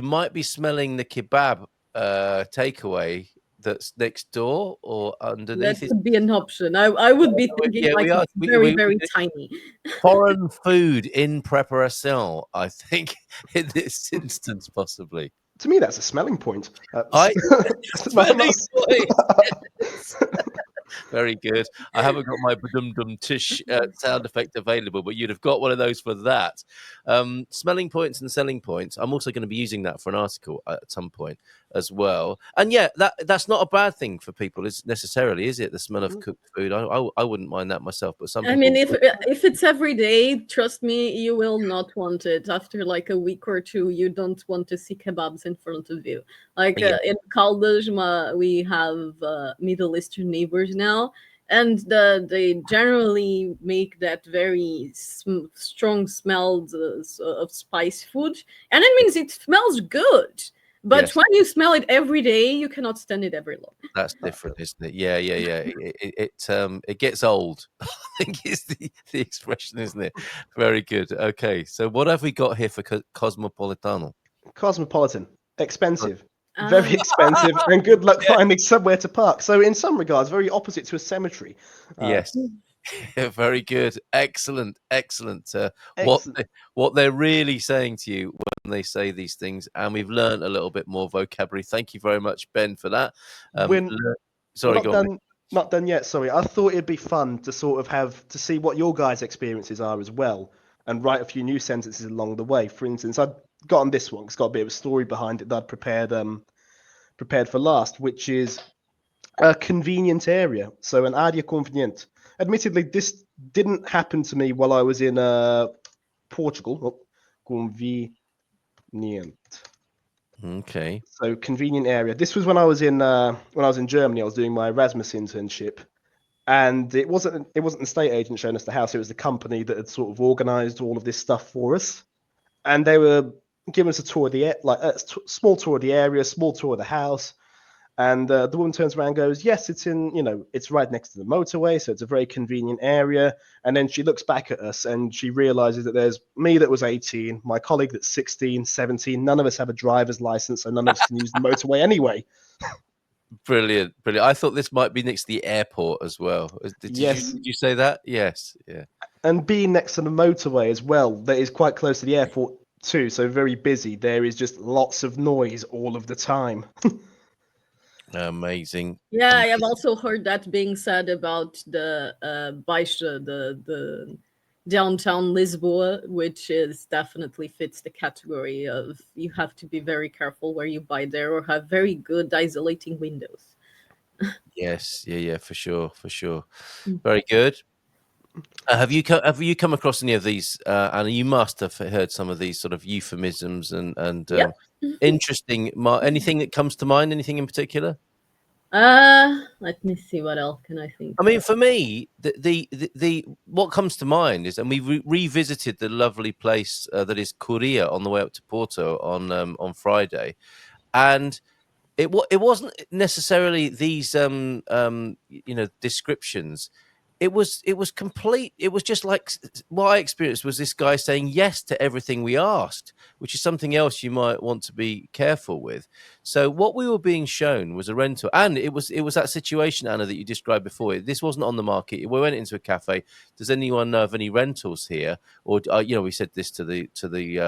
might be smelling the kebab takeaway that's next door or underneath. That could be an option. I would be thinking Yeah, like we are. it's very tiny. Foreign food in preparation, I think, in this instance, possibly. To me, that's a smelling point. Smelling point. Very good. I haven't got my dum tish sound effect available, but you'd have got one of those for that. Smelling points and selling points. I'm also going to be using that for an article at some point as well. And yeah, that's not a bad thing for people, necessarily, is it? The smell of cooked food. I wouldn't mind that myself, but some people. I mean, if it's every day, trust me, you will not want it. After like a week or two, you don't want to see kebabs in front of you. Like in Caldas, we have Middle Eastern neighbors now, and they generally make that very strong smell of spice food, and it means it smells good. But when you smell it every day, you cannot stand it very long. That's different, isn't it? Yeah. It gets old. I think is the expression, isn't it? Very good. Okay, so what have we got here for Cosmopolitano? Cosmopolitan, expensive. Very expensive, and good luck finding somewhere to park. So, in some regards, very opposite to a cemetery. Yes, very good, excellent. Excellent. What they're really saying to you when they say these things, and we've learned a little bit more vocabulary. Thank you very much, Ben, for that. Sorry, go on. Not done yet. Sorry, I thought it'd be fun to sort of have to see what your guys' experiences are as well, and write a few new sentences along the way. For instance, I'd got on this one. It's got a bit of a story behind it that I'd prepared for last, which is a convenient area. So an área conveniente. Admittedly, this didn't happen to me while I was in Portugal. Convenient. Okay. So convenient area. This was when I was in Germany. I was doing my Erasmus internship, and it wasn't an estate agent showing us the house. It was the company that had sort of organised all of this stuff for us, and they were giving us a tour of the small tour of the area, small tour of the house. And the woman turns around and goes, "Yes, it's it's right next to the motorway, so it's a very convenient area." And then she looks back at us and she realizes that there's me that was 18, my colleague that's 16, 17. None of us have a driver's license, so none of us can use the motorway anyway. Brilliant. I thought this might be next to the airport as well. Did you say that? Yes. Yeah. And being next to the motorway as well, that is quite close to the airport too, so very busy. There is just lots of noise all of the time. Amazing. Yeah, I have also heard that being said about the Baixa, the downtown Lisboa, which is definitely fits the category of you have to be very careful where you buy there or have very good isolating windows. Yes, yeah, for sure. Very good. Have you come across any of these? And you must have heard some of these sort of euphemisms and interesting. Anything that comes to mind? Anything in particular? Let me see. What else can I think? I mean, for me, the what comes to mind is, and we revisited the lovely place that is Coria on the way up to Porto on Friday, and it wasn't necessarily these descriptions. it was complete. It was just like what I experienced was this guy saying yes to everything we asked, which is something else you might want to be careful with. So what we were being shown was a rental, and it was that situation, Anna, that you described before. This wasn't on the market. We went into a cafe. Does anyone know of any rentals here? Or we said this to the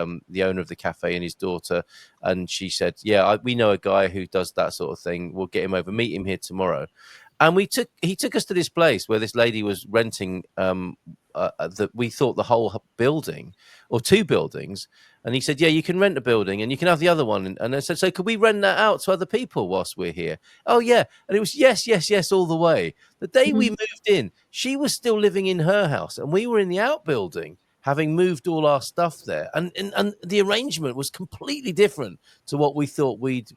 owner of the cafe and his daughter, and she said, "Yeah, we know a guy who does that sort of thing. We'll get him over. Meet him here tomorrow." And he took us to this place where this lady was renting that we thought the whole building or two buildings. And he said, yeah, you can rent a building and you can have the other one. And I said, so could we rent that out to other people whilst we're here? Oh, yeah. And it was yes, yes, yes, all the way. The day we moved in, she was still living in her house and we were in the outbuilding, having moved all our stuff there. And the arrangement was completely different to what we thought we'd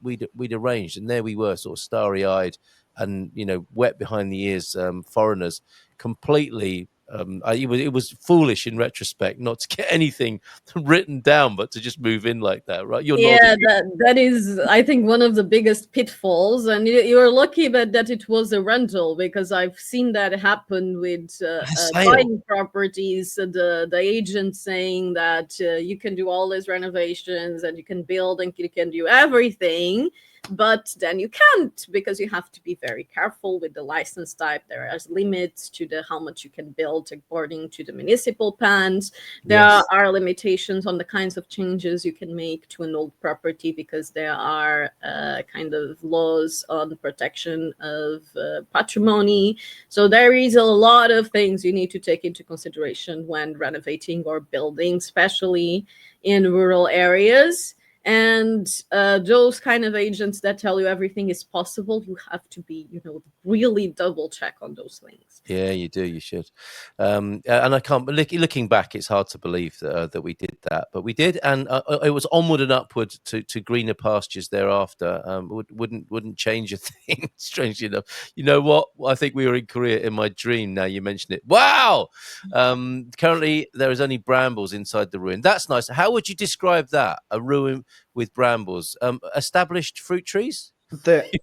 arranged. And there we were, sort of starry-eyed and wet behind the ears, foreigners, completely. It was foolish in retrospect not to get anything written down, but to just move in like that, right? You're Yeah, nodding. that is, I think, one of the biggest pitfalls. And you're lucky that it was a rental, because I've seen that happen with Sale. buying properties. The agent saying that you can do all these renovations and you can build and you can do everything. But then you can't, because you have to be very careful with the license type. There are limits to how much you can build according to the municipal plans. There Yes. are limitations on the kinds of changes you can make to an old property, because there are kind of laws on protection of patrimony. So there is a lot of things you need to take into consideration when renovating or building, especially in rural areas. And those kind of agents that tell you everything is possible, you have to be, really double check on those things. Yeah, you do. You should. And I can't. Looking back, it's hard to believe that we did that, but we did, and it was onward and upward to greener pastures thereafter. Wouldn't change a thing. Strangely enough, you know what? I think we were in Korea in my dream. Now you mention it. Wow. Currently, there is only brambles inside the ruin. That's nice. How would you describe that? A ruin with brambles. Established fruit trees.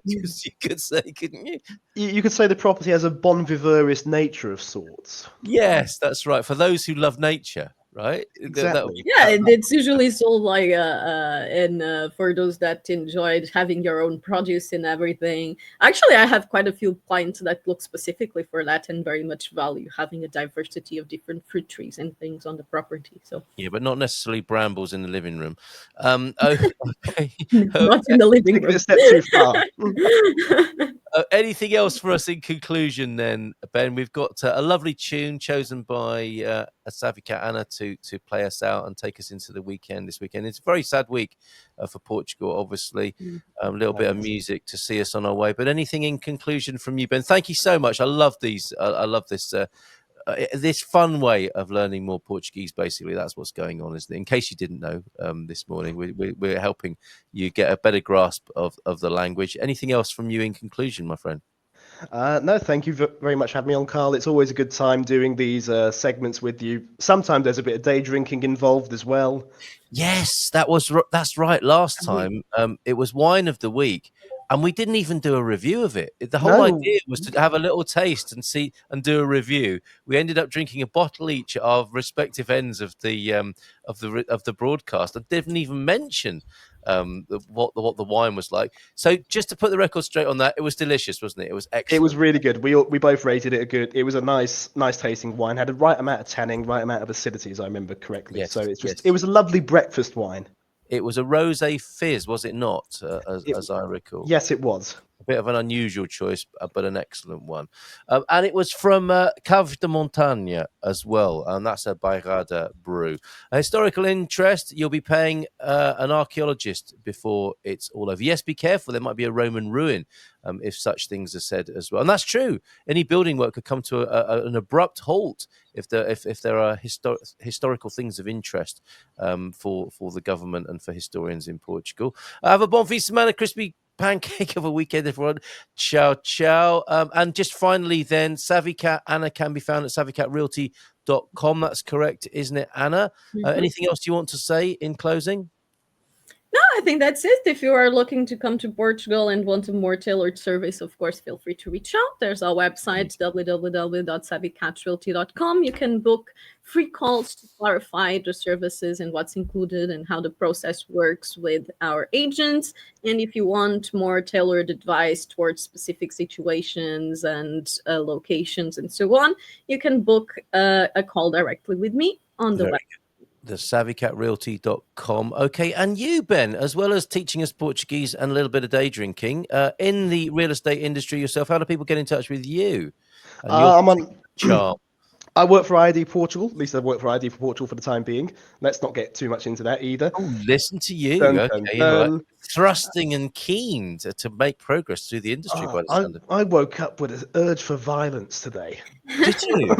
You could say, couldn't you? You could say the property has a bon vivorist nature of sorts. Yes, that's right. For those who love nature, right? Exactly. Yeah, it's usually sold like and for those that enjoyed having your own produce and everything. Actually, I have quite a few clients that look specifically for that and very much value having a diversity of different fruit trees and things on the property. So Yeah, but not necessarily brambles in the living room. Okay. not in the living Taking it room. a step too far. Anything else for us in conclusion then, Ben? We've got a lovely tune chosen by Savika Anna to play us out and take us into the weekend this weekend. It's a very sad week for Portugal, obviously. A little bit of music to see us on our way. But anything in conclusion from you, Ben? Thank you so much. I love these. I love this. This fun way of learning more Portuguese. Basically, that's what's going on, isn't it? In case you didn't know, this morning we're helping you get a better grasp of the language. Anything else from you in conclusion, my friend? No, thank you very much for having me on, Carl. It's always a good time doing these segments with you. Sometimes there's a bit of day drinking involved as well. Yes, that's right. Last time, it was wine of the week, and we didn't even do a review of it. The whole No. idea was to have a little taste and see and do a review. We ended up drinking a bottle each of respective ends of the broadcast. I didn't even mention what the wine was like. So just to put the record straight on that, it was delicious, wasn't it? It was excellent. It was really good. We both rated it a good. It was a nice tasting wine. Had the right amount of tanning, right amount of acidity, as I remember correctly. Yes, So it's just yes. it was a lovely breakfast wine. It was a rosé fizz, was it not? As I recall. Yes, it was. A bit of an unusual choice, but an excellent one. And it was from Cave de Montagne as well. And that's a Bairrada brew. A historical interest, you'll be paying an archaeologist before it's all over. Yes, be careful. There might be a Roman ruin if such things are said as well. And that's true. Any building work could come to an abrupt halt if there are historical things of interest for the government and for historians in Portugal. Have a bon fin semana, crispy pancake of a weekend, everyone. Ciao, ciao. And just finally then, Savika Anna can be found at savicatrealty.com. That's correct, isn't it, Anna? Anything else you want to say in closing? No, I think that's it. If you are looking to come to Portugal and want a more tailored service, of course, feel free to reach out. There's our website, www.savvycatchrealty.com. You can book free calls to clarify the services and what's included and how the process works with our agents. And if you want more tailored advice towards specific situations and locations and so on, you can book a call directly with me on the website. The savvycatrealty.com. Okay, and you, Ben, as well as teaching us Portuguese and a little bit of day drinking, in the real estate industry yourself, how do people get in touch with you? And I'm on charm. I work for ID Portugal. At least I've worked for ID for Portugal for the time being. Let's not get too much into that either. Oh, listen to you. Dun, Okay, dun, right. dun. Thrusting and keen to make progress through the industry by the sound of it. I woke up with an urge for violence today. Did you?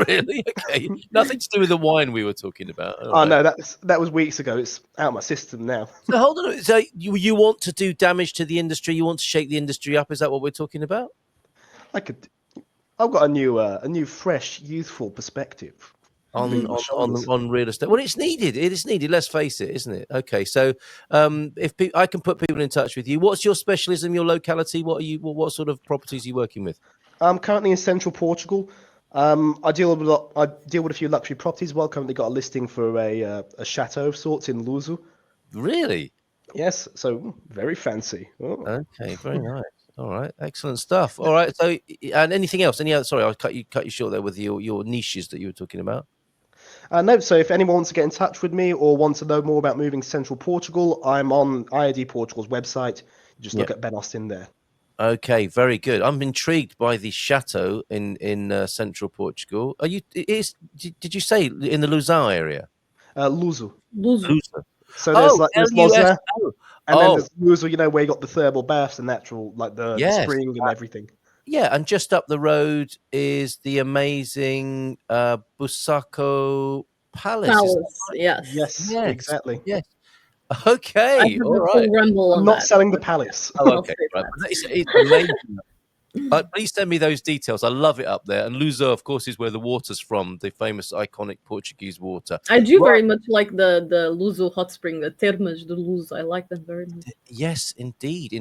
Really? Okay. Nothing to do with the wine we were talking about. All Oh right. no, that was weeks ago. It's out of my system now. So hold on. So you want to do damage to the industry? You want to shake the industry up? Is that what we're talking about? I've got a new, fresh, youthful perspective on real estate. Well, it's needed. It is needed. Let's face it, isn't it? Okay. So if I can put people in touch with you, what's your specialism? Your locality? What sort of properties are you working with? I'm currently in central Portugal. I deal with a few luxury properties. Well, currently got a listing for a chateau of sorts in Luzu. Really? Yes, so very fancy. Oh. Okay. Very nice. All right, excellent stuff. All right, so and anything else? Any other? Sorry, I cut you short there with your niches that you were talking about. No, so if anyone wants to get in touch with me or wants to know more about moving to central Portugal, I'm on IID Portugal's website. Just look at Ben Austin there. Okay, very good. I'm intrigued by the chateau in central Portugal. Did you say in the Luzão area? Luzu. Luzu. So there's Lozère, and then there's Luzu, where you got the thermal baths, the natural, like the spring and everything. Yeah, and just up the road is the amazing Busaco Palace. Yes, exactly. Yes. Okay. All right. I'm not selling the palace. Oh, okay. Right. It's amazing. Please send me those details. I love it up there. And Luzão, of course, is where the water's from, the famous, iconic Portuguese water. I do very much like the Luzo hot spring, the Termas de Luz. I like them very much. Yes, indeed.